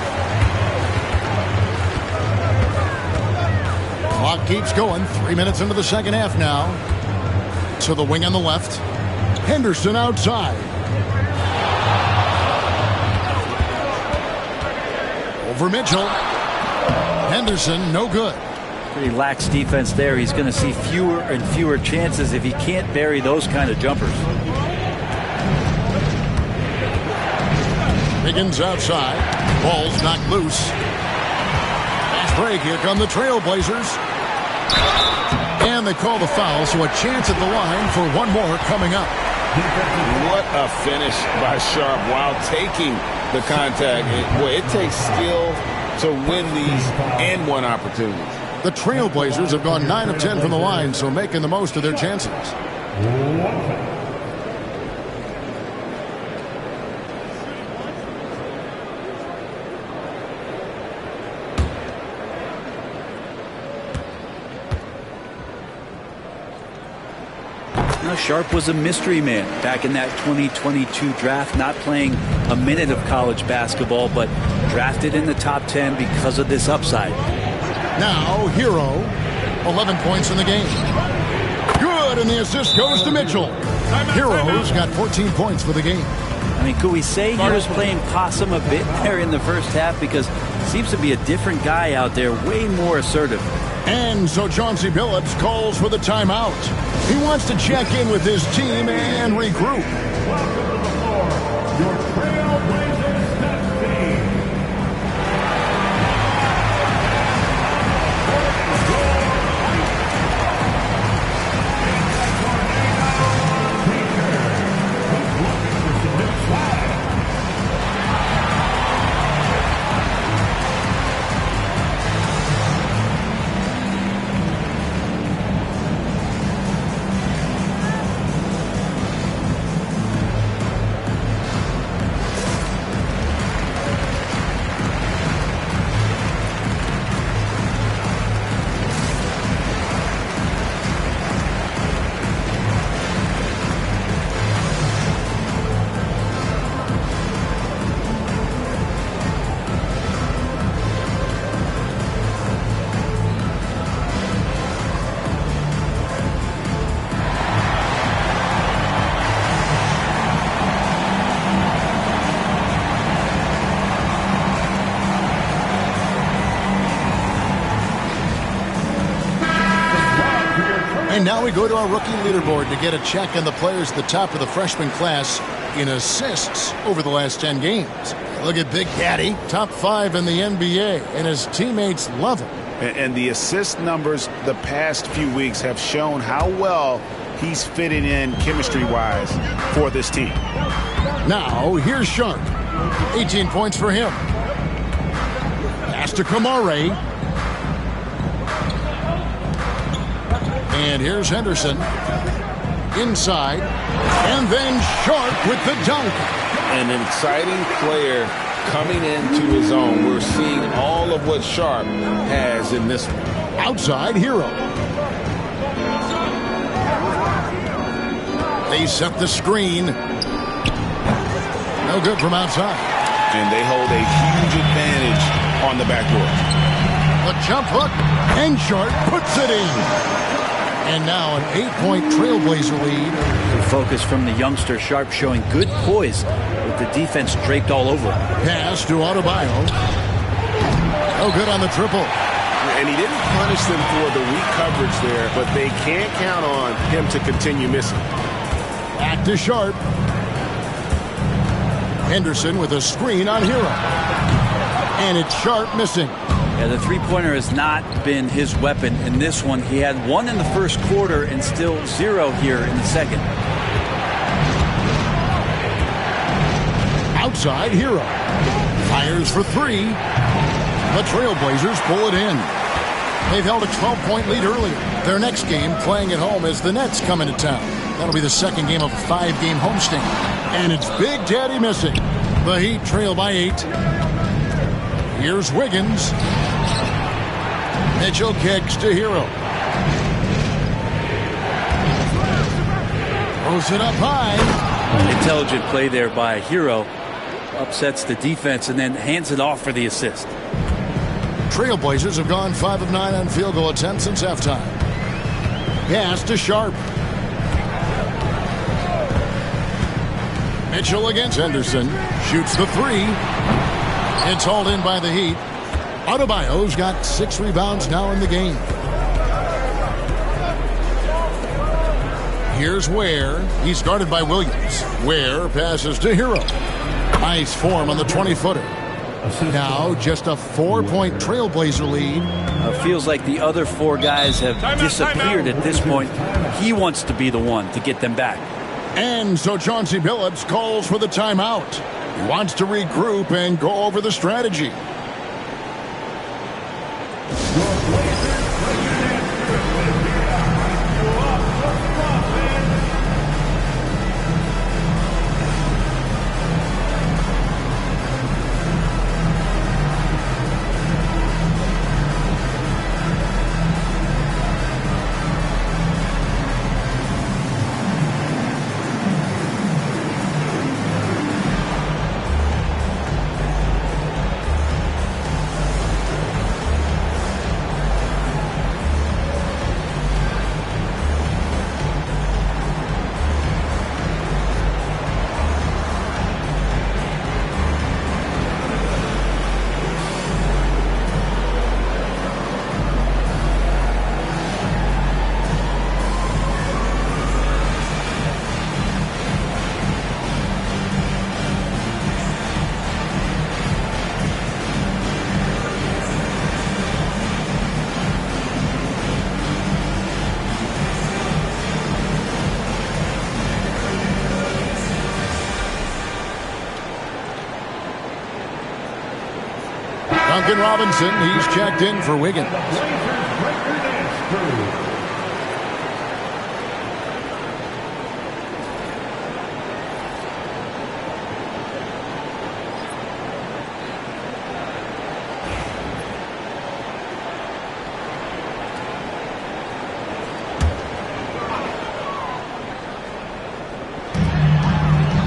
Clock keeps going. 3 minutes into the second half now. To the wing on the left. Henderson outside. Over Mitchell. Henderson, no good. Pretty lax defense there. He's going to see fewer and fewer chances if he can't bury those kind of jumpers. Higgins outside. Ball's knocked loose. Fast break. Here come the Trailblazers. And they call the foul, so a chance at the line for one more coming up. What a finish by Sharp while taking the contact. Boy, it takes skill to win these and-one opportunities. The Trailblazers have gone 9 of 10 from the line, so making the most of their chances. Now, Sharp was a mystery man back in that 2022 draft, not playing a minute of college basketball, but drafted in the top 10 because of this upside. Now, Hero, 11 points in the game. Good, and the assist goes to Mitchell. Hero's got 14 points for the game. I mean, could we say he was playing possum a bit there in the first half? Because seems to be a different guy out there, way more assertive. And so Chauncey Billups calls for the timeout. He wants to check in with his team and regroup. Welcome to the floor, your Trailblazers next team. And now we go to our rookie leaderboard to get a check on the players at the top of the freshman class in assists over the last 10 games. Look at Big Daddy, top 5 in the NBA, and his teammates love him. And the assist numbers the past few weeks have shown how well he's fitting in chemistry-wise for this team. Now, here's Sharp. 18 points for him. Pass to Kamare. And here's Henderson. Inside. And then Sharp with the dunk. An exciting player coming into his own. We're seeing all of what Sharp has in this one. Outside Hero. They set the screen. No good from outside. And they hold a huge advantage on the backboard. A jump hook. And Sharp puts it in. And now an 8-point Trailblazer lead. Good focus from the youngster. Sharp showing good poise with the defense draped all over him. Pass to Adebayo. No good on the triple. And he didn't punish them for the weak coverage there, but they can't count on him to continue missing. Back to Sharp. Henderson with a screen on Hero. And it's Sharp missing. Yeah, the three-pointer has not been his weapon in this one. He had 1 in the first quarter and still 0 here in the second. Outside Hero. Fires for 3. The Trailblazers pull it in. They've held a 12-point lead earlier. Their next game, playing at home, as the Nets come into town. That'll be the second game of a 5-game homestand. And it's Big Daddy missing. The Heat trail by 8. Here's Wiggins. Mitchell kicks to Hero. Throws it up high. Intelligent play there by Hero. Upsets the defense and then hands it off for the assist. Trailblazers have gone 5 of 9 on field goal attempts since halftime. Pass to Sharp. Mitchell against Henderson. Shoots the 3. It's hauled in by the Heat. Adebayo's got 6 rebounds now in the game. Here's Ware. He's guarded by Williams. Ware passes to Hero. Nice form on the 20-footer. Now just a 4-point Trailblazer lead. Feels like the other 4 guys have disappeared at this point. He wants to be the one to get them back. And so Chauncey Billups calls for the timeout. He wants to regroup and go over the strategy. Duncan Robinson, he's checked in for Wiggins.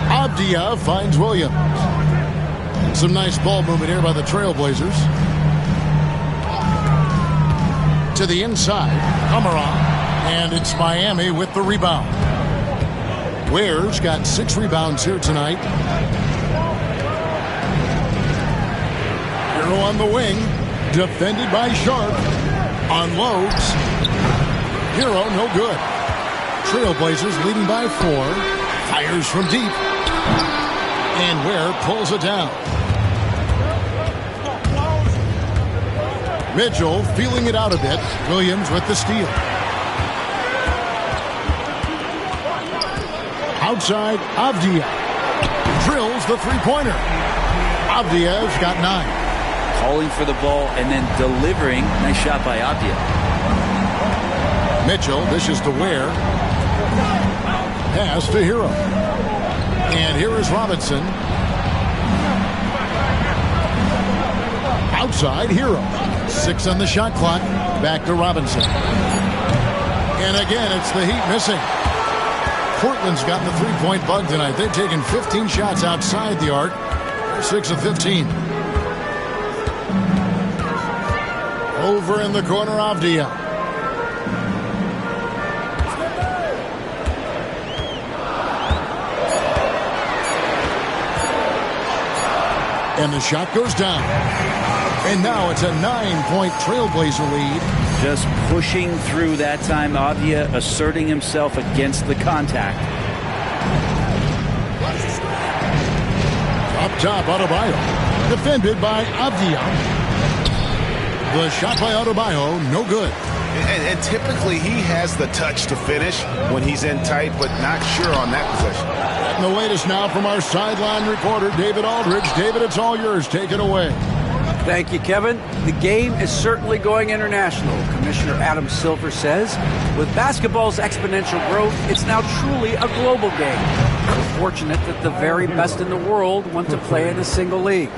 Abdia finds Williams. Some nice ball movement here by the Trailblazers. To the inside, Amaron, and it's Miami with the rebound. Ware's got 6 rebounds here tonight. Hero on the wing, defended by Sharp. Unloads. Hero, no good. Trailblazers leading by 4. Fires from deep. And Ware pulls it down. Mitchell feeling it out a bit. Williams with the steal. Outside, Avdia drills the three-pointer. Avdia's got 9. Calling for the ball and then delivering. Nice shot by Avdia. Mitchell dishes to Ware. Pass to Hero. And here is Robinson. Outside, Hero. 6 on the shot clock. Back to Robinson. And again, it's the Heat missing. Portland's gotten the three-point bug tonight. They've taken 15 shots outside the arc. They're 6 of 15. Over in the corner, Avdia. And the shot goes down. And now it's a 9-point Trailblazer lead. Just pushing through that time. Avdia asserting himself against the contact. Up top, Adebayo. Defended by Avdia. The shot by Adebayo, no good. And typically he has the touch to finish when he's in tight, but not sure on that possession. And the latest now from our sideline reporter, David Aldridge. David, it's all yours. Take it away. Thank you, Kevin. The game is certainly going international. Commissioner Adam Silver says, with basketball's exponential growth, it's now truly a global game. We're fortunate that the very best in the world want to play in a single league.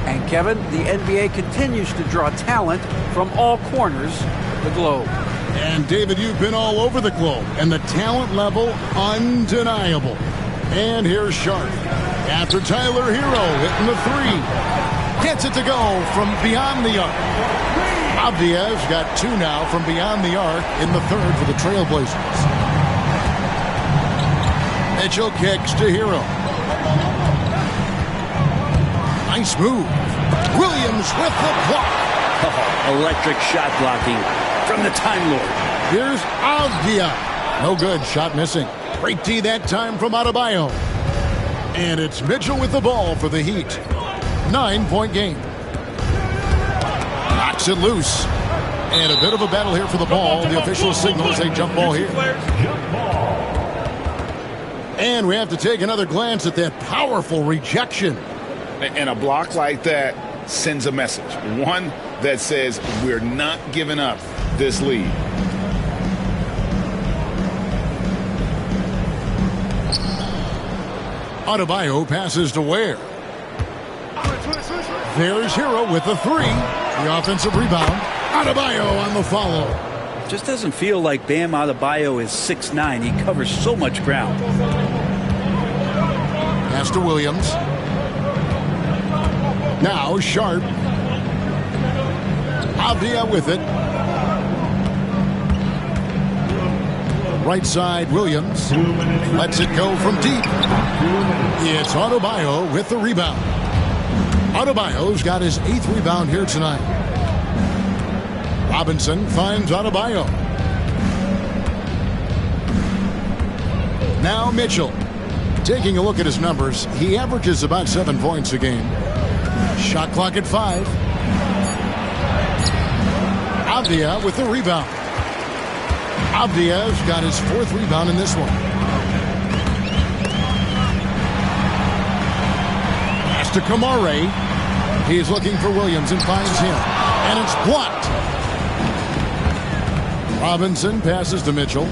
And Kevin, the NBA continues to draw talent from all corners of the globe. And David, you've been all over the globe, and the talent level undeniable. And here's Sharp. After Tyler Hero hitting the 3. Gets it to go from beyond the arc. Avdia's got 2 now from beyond the arc in the 3rd for the Trailblazers. Mitchell kicks to Hero. Nice move. Williams with the block. Oh, electric shot blocking from the Time Lord. Here's Avdia. No good. Shot missing. Great D that time from Adebayo. And it's Mitchell with the ball for the Heat. 9-point game. Knocks it loose. And a bit of a battle here for the ball. The official signals a jump ball here. And we have to take another glance at that powerful rejection. And a block like that sends a message. One that says we're not giving up this lead. Adebayo passes to Ware. There's Hero with the three. The offensive rebound. Adebayo on the follow. Just doesn't feel like Bam Adebayo is 6'9". He covers so much ground. Pass to Williams. Now Sharp. Avdia with it. Right side, Williams. Lets it go from deep. It's Adebayo with the rebound. Adebayo's got his 8th rebound here tonight. Robinson finds Adebayo. Now Mitchell. Taking a look at his numbers, he averages about 7 points a game. Shot clock at 5. Avdia with the rebound. Avdia's got his 4th rebound in this one. Pass to Kamare. He's looking for Williams and finds him. And it's blocked. Robinson passes to Mitchell.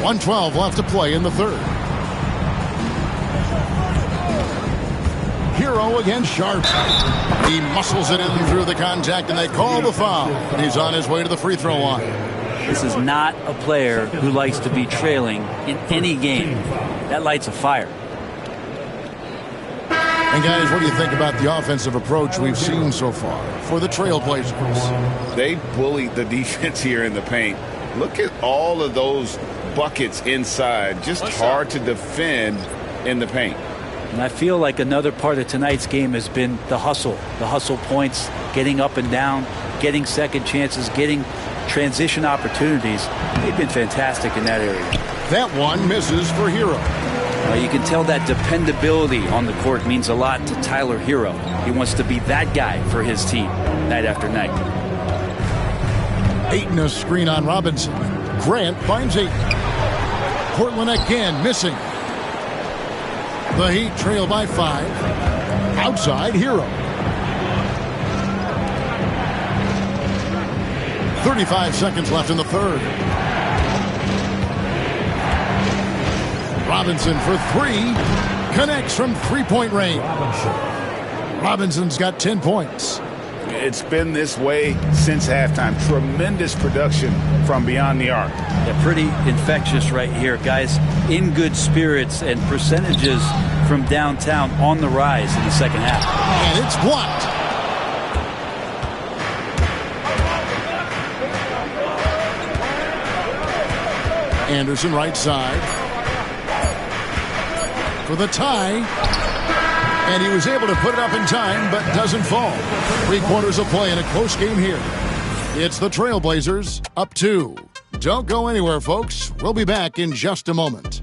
1:12 left to play in the third. Hero against Sharp. He muscles it in through the contact, and they call the foul. And he's on his way to the free throw line. This is not a player who likes to be trailing in any game. That lights a fire. And guys, what do you think about the offensive approach we've seen so far for the Trailblazers? They bullied the defense here in the paint. Look at all of those buckets inside. Just hard to defend in the paint. And I feel like another part of tonight's game has been the hustle points, getting up and down, getting second chances, getting transition opportunities. They've been fantastic in that area. That one misses for Hero. You can tell that dependability on the court means a lot to Tyler Hero. He wants to be that guy for his team night after night. Ayton a screen on Robinson. Grant finds Ayton. Portland again missing. The Heat trail by 5. Outside, Hero. 35 seconds left in the third. Robinson for 3. Connects from 3-point range. Robinson's got 10 points. It's been this way since halftime. Tremendous production from beyond the arc. Yeah, pretty infectious right here, guys. In good spirits and percentages from downtown on the rise in the second half. And it's blocked. Anderson right side. For the tie. And he was able to put it up in time, but doesn't fall. 3 quarters of play in a close game here. It's the Trailblazers up 2. Don't go anywhere, folks. We'll be back in just a moment.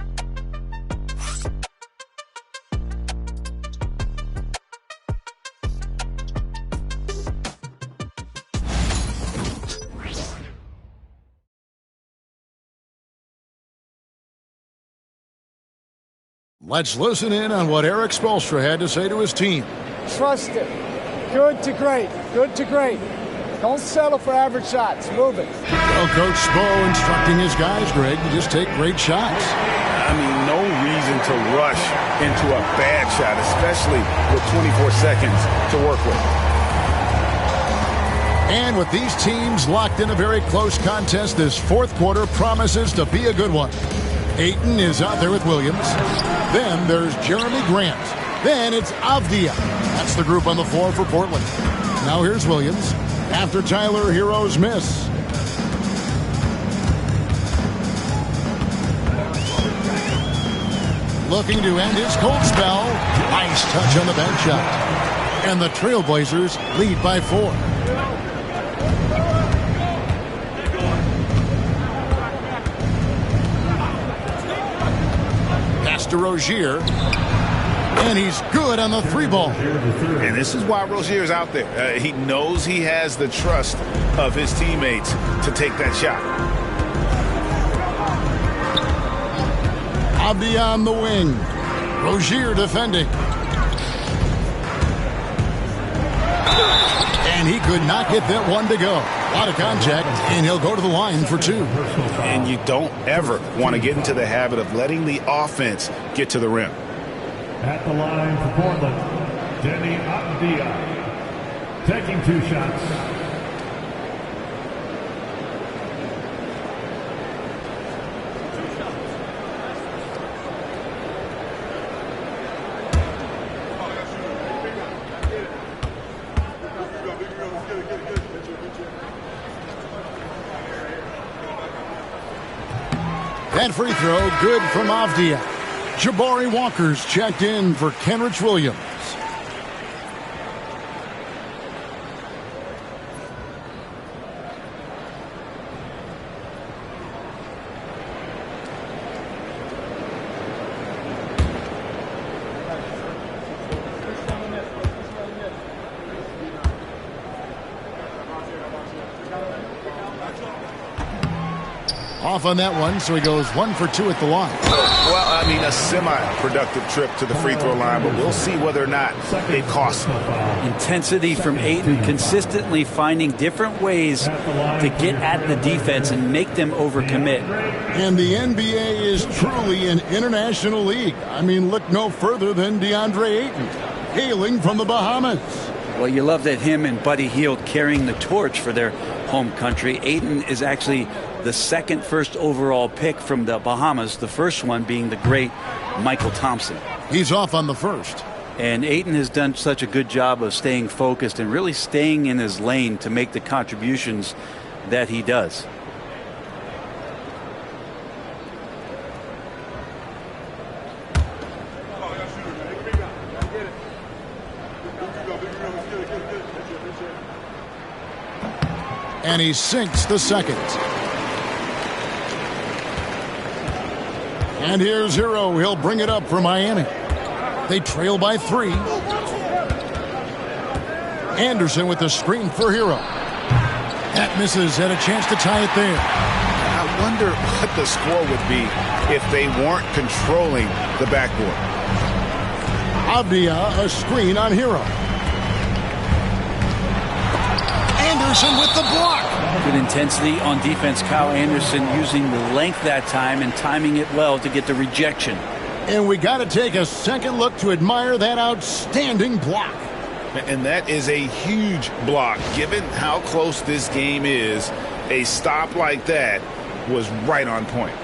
Let's listen in on what Eric Spoelstra had to say to his team. Trust it. Good to great. Good to great. Don't settle for average shots. Move it. Well, Coach Spo instructing his guys, Greg, to just take great shots. I mean, no reason to rush into a bad shot, especially with 24 seconds to work with. And with these teams locked in a very close contest, this fourth quarter promises to be a good one. Ayton is out there with Williams. Then there's Jeremy Grant. Then it's Avdia. That's the group on the floor for Portland. Now here's Williams after Tyler Hero's miss. Looking to end his cold spell. Nice touch on the bank shot. And the Trailblazers lead by 4. to Rozier. And he's good on the 3-ball. And this is why Rozier's out there. He knows he has the trust of his teammates to take that shot. Abdi on the wing. Rozier defending. And he could not get that one to go. A lot of contact, and he'll go to the line for 2. And you don't ever want to get into the habit of letting the offense get to the rim. At the line for Portland, Denny Abdia, taking 2 shots. That free throw good from Avdia. Jabari Walker's checked in for Kenrich Williams. Off on that one, so he goes 1 for 2 at the line. Well, I mean, a semi-productive trip to the free throw line, but we'll see whether or not it costs him. Intensity from Ayton, consistently finding different ways to get at the defense and make them overcommit. And the NBA is truly an international league. I mean, look no further than DeAndre Ayton, hailing from the Bahamas. Well, you love that him and Buddy Hield carrying the torch for their home country. Ayton is actually the second first overall pick from the Bahamas, the first one being the great Michael Thompson. He's off on the first. And Ayton has done such a good job of staying focused and really staying in his lane to make the contributions that he does. And he sinks the second. And here's Hero. He'll bring it up for Miami. They trail by 3. Anderson with the screen for Hero. That misses. Had a chance to tie it there. I wonder what the score would be if they weren't controlling the backboard. Avdia, a screen on Hero. Anderson with the block. Good intensity on defense. Kyle Anderson using the length that time and timing it well to get the rejection. And we got to take a second look to admire that outstanding block. And that is a huge block. Given how close this game is, a stop like that was right on point.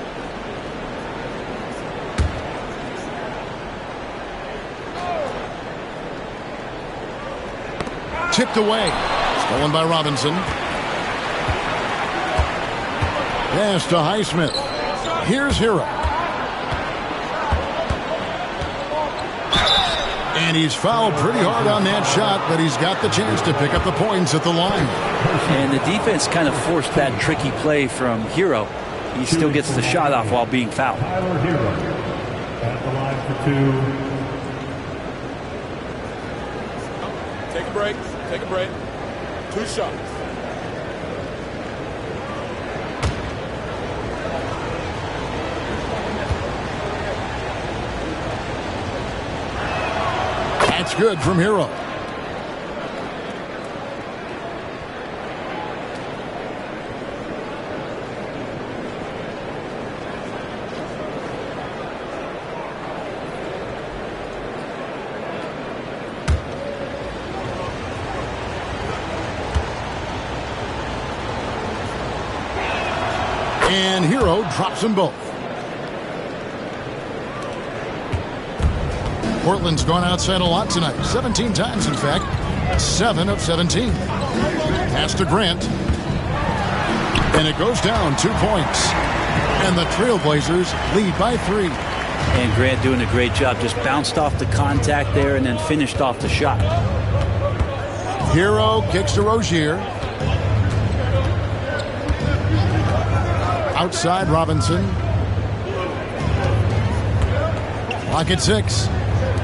Tipped away. Stolen by Robinson. Pass to Highsmith. Here's Hero. And he's fouled pretty hard on that shot, but he's got the chance to pick up the points at the line. And the defense kind of forced that tricky play from Hero. He still gets the shot off while being fouled. Tyler Hero at the line for 2. Take a break. Take a break. 2 shots. That's good from Hero. And Hero drops them both. Portland's gone outside a lot tonight. 17 times, in fact. 7 of 17. Pass to Grant. And it goes down 2 points. And the Trailblazers lead by 3. And Grant doing a great job. Just bounced off the contact there and then finished off the shot. Hero kicks to Rozier. Outside Robinson. Clock at 6.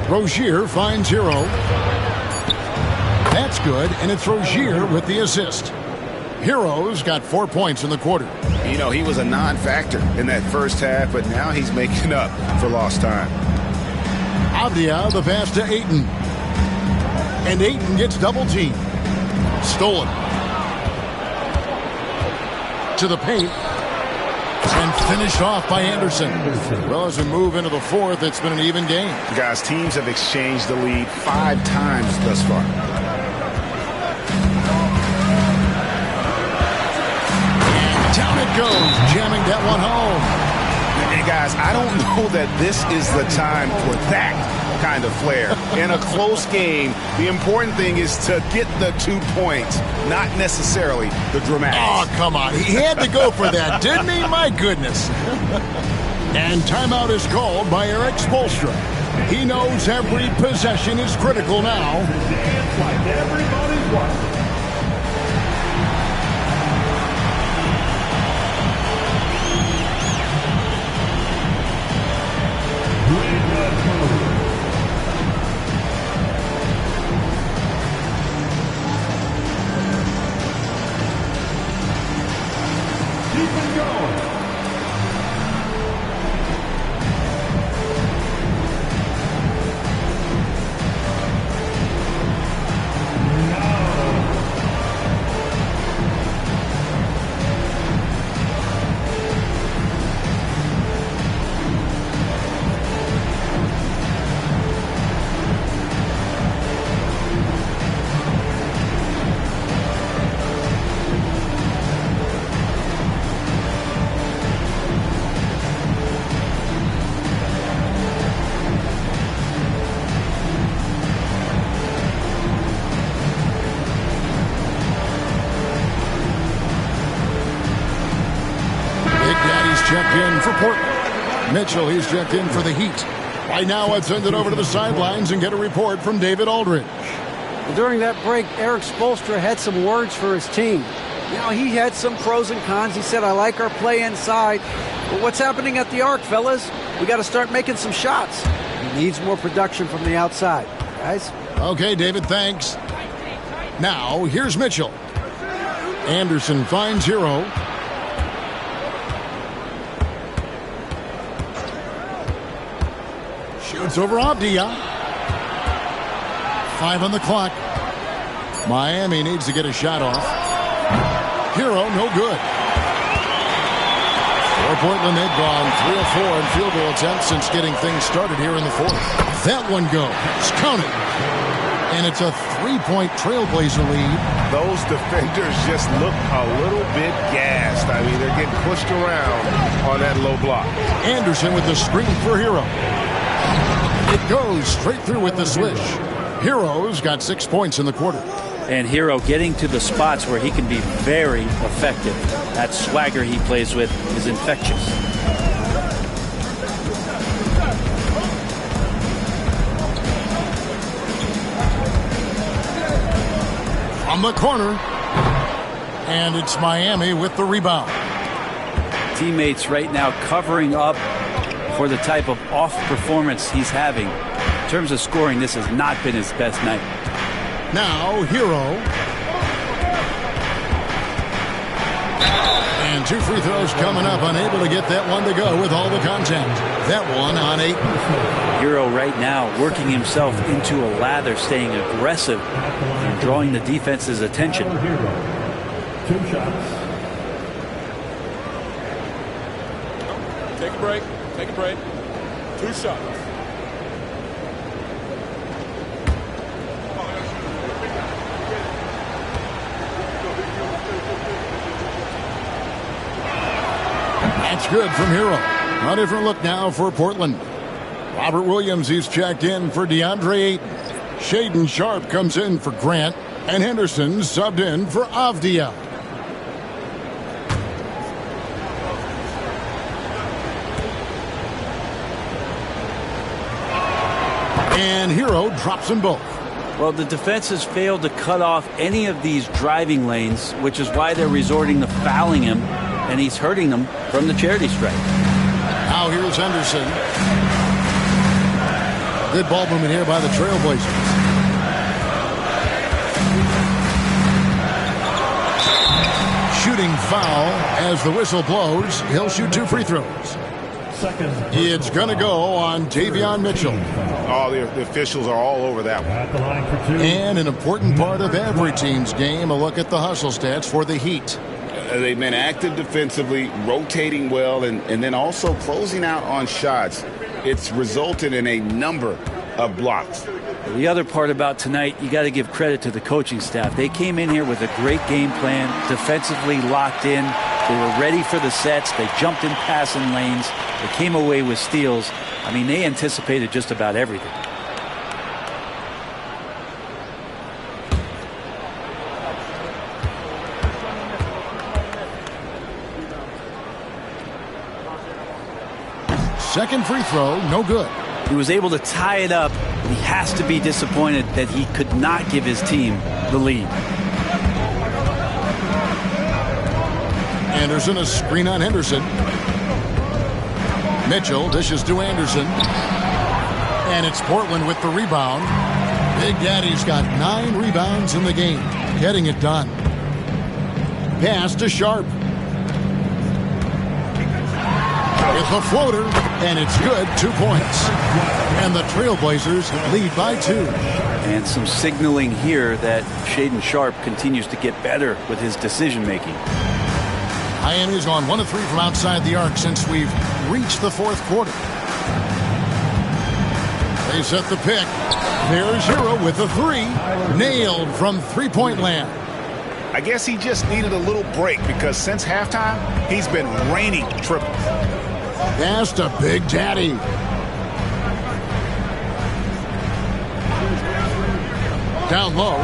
Rozier finds Hero. That's good, and it's Rozier with the assist. Hero's got 4 points in the quarter. You know, he was a non-factor in that first half, but now he's making up for lost time. Avdia, the pass to Ayton. And Ayton gets double-teamed. Stolen. To the paint. And finished off by Anderson. Well, as we move into the fourth, it's been an even game. Guys, teams have exchanged the lead 5 times thus far. And down it goes, jamming that one home. And guys, I don't know that this is the time for that kind of flair. In a close game, the important thing is to get the 2 points, not necessarily the dramatics. Oh, come on. He had to go for that, didn't he? My goodness. And timeout is called by Eric Spoelstra. He knows every possession is critical now. Dance like everybody's watching. Checked in for Portland. Mitchell, he's checked in for the Heat. Right now, let's send it over to the sidelines and get a report from David Aldridge. During that break, Eric Spoelstra had some words for his team. You know, he had some pros and cons. He said, I like our play inside. But what's happening at the arc, fellas? We got to start making some shots. He needs more production from the outside. Guys? Okay, David, thanks. Now, here's Mitchell. Anderson finds Hero. Shoots over Avdia. 5 on the clock. Miami needs to get a shot off. Hero, no good. For Portland, they've gone 3 of 4 in field goal attempts since getting things started here in the fourth. That one goes. It's counted. And it's a 3-point Trailblazer lead. Those defenders just look a little bit gassed. I mean, they're getting pushed around on that low block. Anderson with the screen for Hero. It goes straight through with the swish. Hero's got 6 points in the quarter. And Hero getting to the spots where he can be very effective. That swagger he plays with is infectious. From the corner. And it's Miami with the rebound. Teammates right now covering up for the type of off performance he's having. In terms of scoring, this has not been his best night. Now, Hero. And 2 free throws coming up, unable to get that one to go with all the contact. That one on 8. Hero right now working himself into a lather, staying aggressive and drawing the defense's attention. 2 shots. Take a break. Take a break. 2 shots. That's good from Hero. A different look now for Portland. Robert Williams, he's checked in for DeAndre Ayton. Shaden Sharp comes in for Grant. And Henderson subbed in for Avdia. And Hero drops them both. Well, the defense has failed to cut off any of these driving lanes, which is why they're resorting to fouling him, and he's hurting them from the charity stripe. Now here's Henderson. Good ball movement here by the Trailblazers. Shooting foul as the whistle blows. He'll shoot 2 free throws. It's going to go on Davion Mitchell. Oh, the officials are all over that one. And an important part of every team's game, a look at the hustle stats for the Heat. They've been active defensively, rotating well, and then also closing out on shots. It's resulted in a number of blocks. The other part about tonight, you got to give credit to the coaching staff. They came in here with a great game plan, defensively locked in. They were ready for the sets. They jumped in passing lanes. They came away with steals. I mean, they anticipated just about everything. Second free throw, no good. He was able to tie it up. He has to be disappointed that he could not give his team the lead. Anderson, a screen on Henderson. Mitchell dishes to Anderson. And it's Portland with the rebound. Big Daddy's got 9 rebounds in the game. Getting it done. Pass to Sharp. With the floater, and it's good, 2 points. And the Trailblazers lead by 2. And some signaling here that Shaedon Sharp continues to get better with his decision-making. Miami's gone 1 of 3 from outside the arc since we've reached the 4th quarter. They set the pick. There's Hero with a 3. Nailed from three-point land. I guess he just needed a little break because since halftime, he's been raining triples. Pass to Big Daddy. Down low.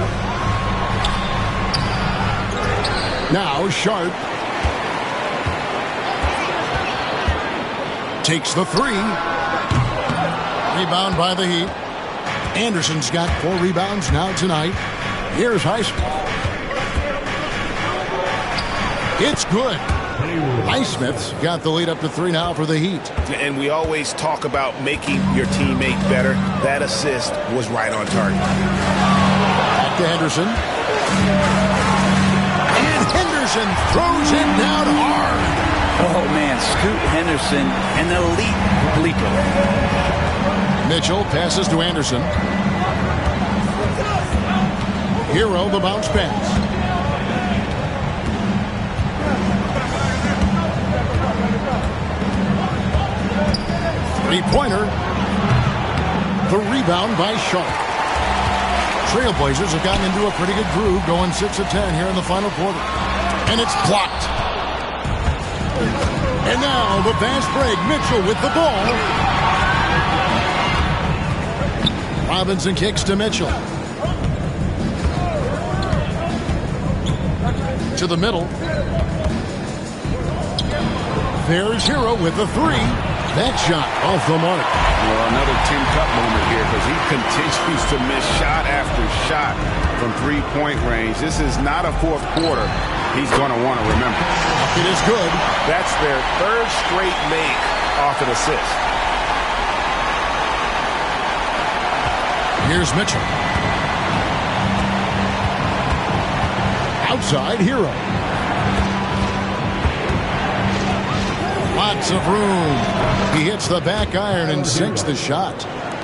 Now Sharp. Takes the 3. Rebound by the Heat. Anderson's got 4 rebounds now tonight. Here's Highsmith. It's good. Highsmith's got the lead up to 3 now for the Heat. And we always talk about making your teammate better. That assist was right on target. Back to Henderson. And Henderson throws it down hard. Oh, man, Scoot Henderson, an elite bleeper. Mitchell passes to Anderson. Hero the bounce pass. Three-pointer. The rebound by Sharp. Trailblazers have gotten into a pretty good groove, going 6 of 10 here in the final quarter. And it's blocked. And now the fast break. Mitchell with the ball. Robinson kicks to Mitchell. To the middle. There's Hero with the 3. That shot off the mark. Well, another Tim Cup moment here because he continues to miss shot after shot from three-point range. This is not a 4th quarter he's going to want to remember. It is good. That's their 3rd straight make off an assist. Here's Mitchell. Outside Hero. Lots of room. He hits the back iron and sinks the shot.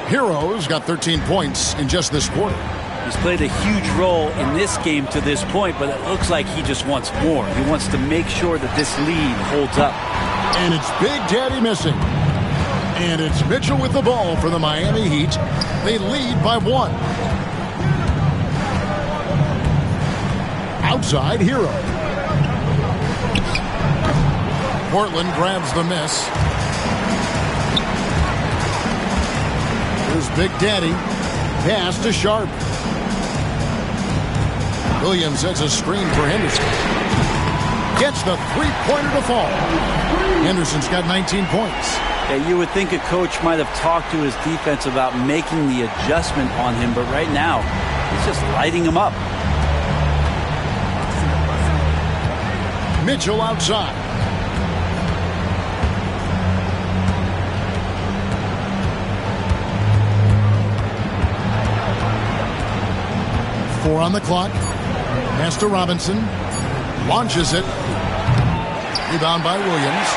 Hero's got 13 points in just this quarter. He's played a huge role in this game to this point, but it looks like he just wants more. He wants to make sure that this lead holds up. And it's Big Daddy missing. And it's Mitchell with the ball for the Miami Heat. They lead by 1. Outside Hero. Portland grabs the miss. Here's Big Daddy. Pass to Sharp. Williams sets a screen for Henderson. Gets the 3-pointer to fall. Henderson's got 19 points. Yeah, you would think a coach might have talked to his defense about making the adjustment on him, but right now, he's just lighting him up. Mitchell outside. 4 on the clock. Pass to Robinson. Launches it. Rebound by Williams.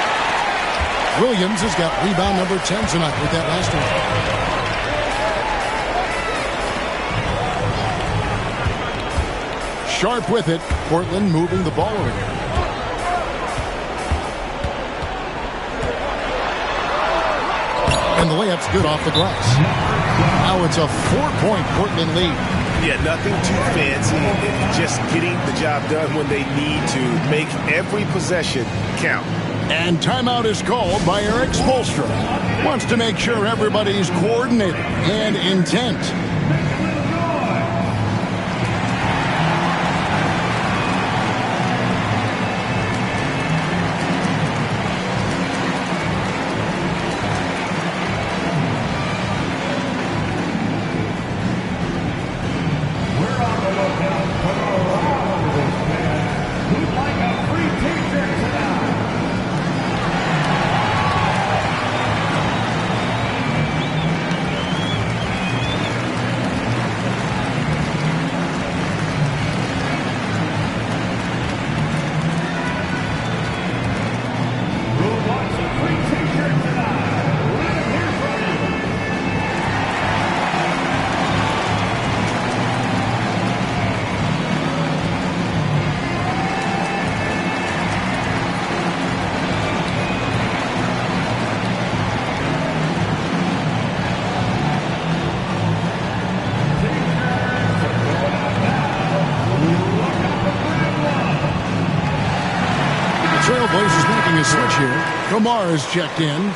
Williams has got rebound number 10 tonight with that last one. Sharp with it. Portland moving the ball around. And the layup's good off the glass. Now it's a 4-point Portland lead. Yeah, nothing too fancy. Just getting the job done when they need to. Make every possession count. And timeout is called by Eric Spoelstra. Wants to make sure everybody's coordinated and intent. Trailblazers making a switch here. Kamar is checked in.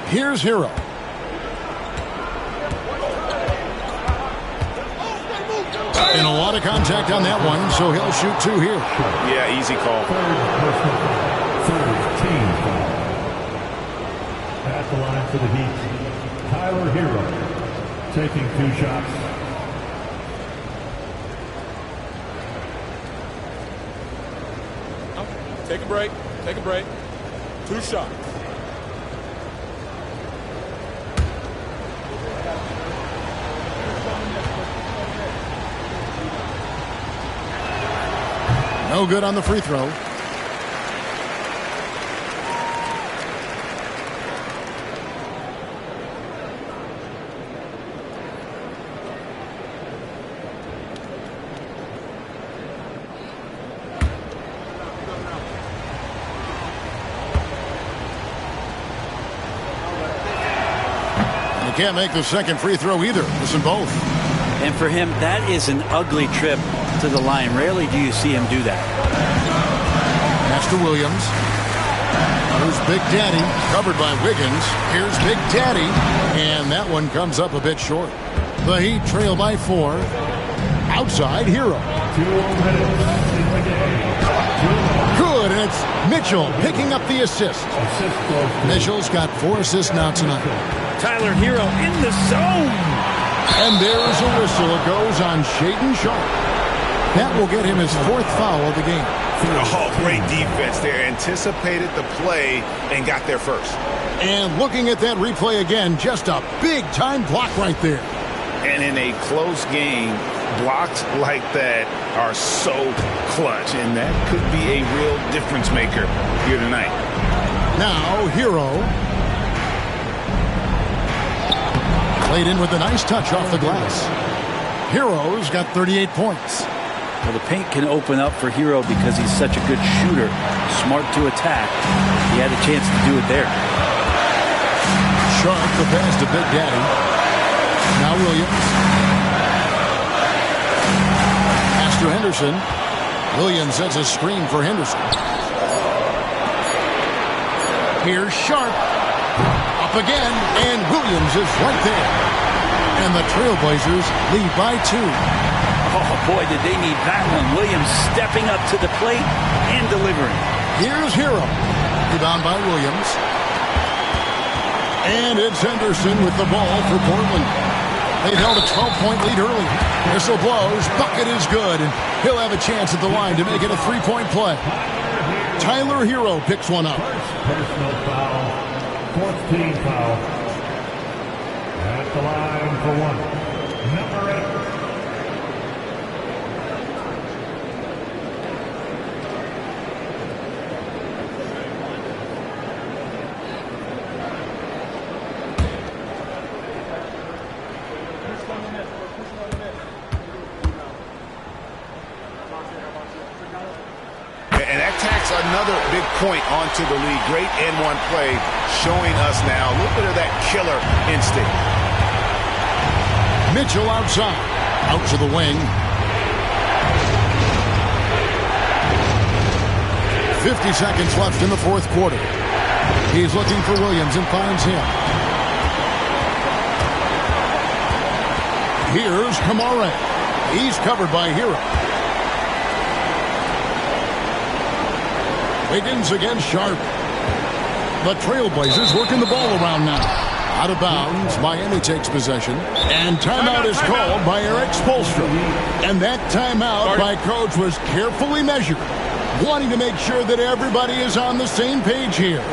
Here's Hero. And a lot of contact on that one, so he'll shoot 2 here. Yeah, easy call. Third team foul. At the line for the Heat, Tyler Hero taking 2 shots. Take a break. Take a break. 2 shots. No good on the free throw. And he can't make the second free throw either. Missing both. And for him, that is an ugly trip to the line. Rarely do you see him do that. Pass to Williams. Here's Big Daddy, covered by Wiggins. Here's Big Daddy, and that one comes up a bit short. The Heat trail by 4. Outside, Hero. Good, and it's Mitchell picking up the assist. Mitchell's got 4 assists now tonight. Tyler Hero in the zone. And there's a whistle. It goes on Shaedon Sharpe. That will get him his 4th foul of the game. Oh, great defense there. Anticipated the play and got there first. And looking at that replay again, just a big-time block right there. And in a close game, blocks like that are so clutch, and that could be a real difference maker here tonight. Now, Hero. Played in with a nice touch off the glass. Hero's got 38 points. Well, the paint can open up for Hero because he's such a good shooter. Smart to attack. He had a chance to do it there. Sharp the pass to Big Daddy. Now Williams. Pass to Henderson. Williams sets a screen for Henderson. Here's Sharp. Up again, and Williams is right there. And the Trailblazers lead by 2. Oh, boy, did they need that one. Williams stepping up to the plate and delivering. Here's Hero. Rebound by Williams. And it's Henderson with the ball for Portland. They've held a 12-point lead early. Whistle blows. Bucket is good, and he'll have a chance at the line to make it a three-point play. Tyler Hero picks one up. Personal foul. Fourth team foul. At the line for one. Number 8. Another big point onto the lead. Great N1 play showing us now a little bit of that killer instinct. Mitchell outside. Out to the wing. 50 seconds left in the fourth quarter. He's looking for Williams and finds him. Here's Kamara. He's covered by Hero. Wiggins against Sharp. The Trailblazers working the ball around now. Out of bounds, Miami takes possession. And timeout is called by Eric Spoelstra. And that timeout by Coach was carefully measured, wanting to make sure that everybody is on the same page here.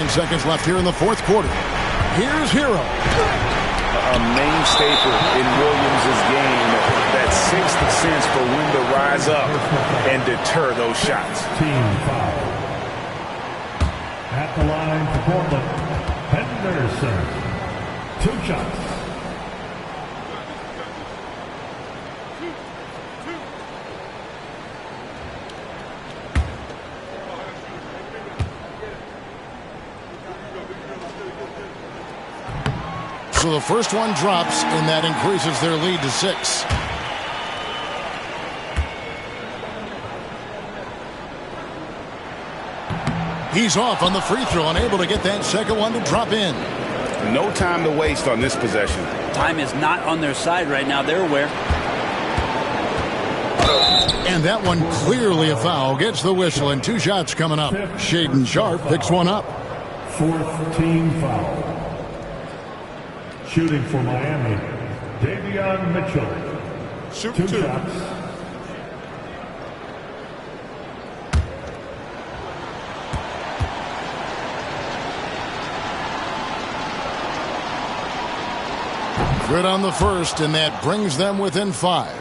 Seconds left here in the fourth quarter. Here's Hero. A main staple in Williams' game, that sixth sense for when to rise up and deter those shots. Team foul. At the line for Portland, Henderson. 2 shots. So the first one drops, and that increases their lead to 6. He's off on the free throw, unable to get that second one to drop in. No time to waste on this possession. Time is not on their side right now. They're aware. And that one clearly a foul. Gets the whistle, and 2 shots coming up. Shaden Sharp picks one up. Fourth team foul. Shooting for Miami, Davion Mitchell. Shoot 2 2. shots. Good on the first, and that brings them within 5.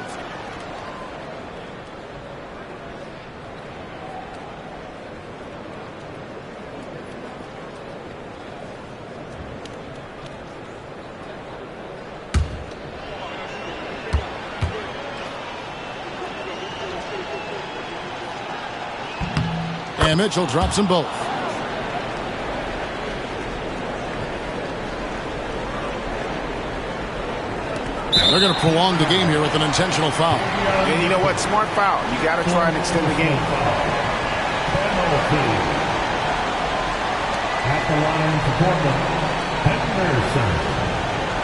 And Mitchell drops them both. They're going to prolong the game here with an intentional foul. And you know what? Smart foul. You got to try and extend the game. At the line for Portland, Henderson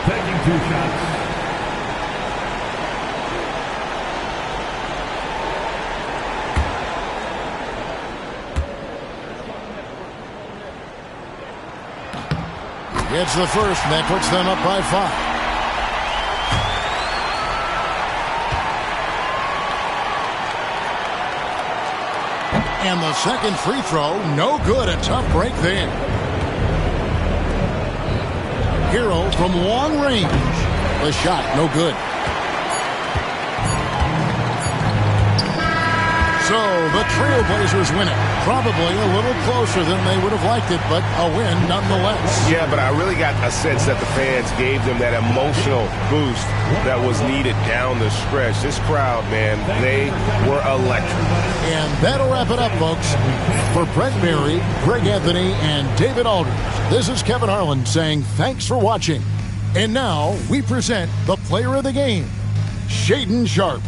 taking 2 shots. Gets the first, and that puts them up by 5. And the second free throw, no good. A tough break there. Hero from long range. The shot, no good. So the Trailblazers win it. Probably a little closer than they would have liked it, but a win nonetheless. Yeah, but I really got a sense that the fans gave them that emotional boost that was needed down the stretch. This crowd, man, they were electric. And that'll wrap it up, folks. For Brett Berry, Greg Anthony, and David Aldridge, this is Kevin Harlan saying thanks for watching. And now we present the player of the game, Shaedon Sharpe.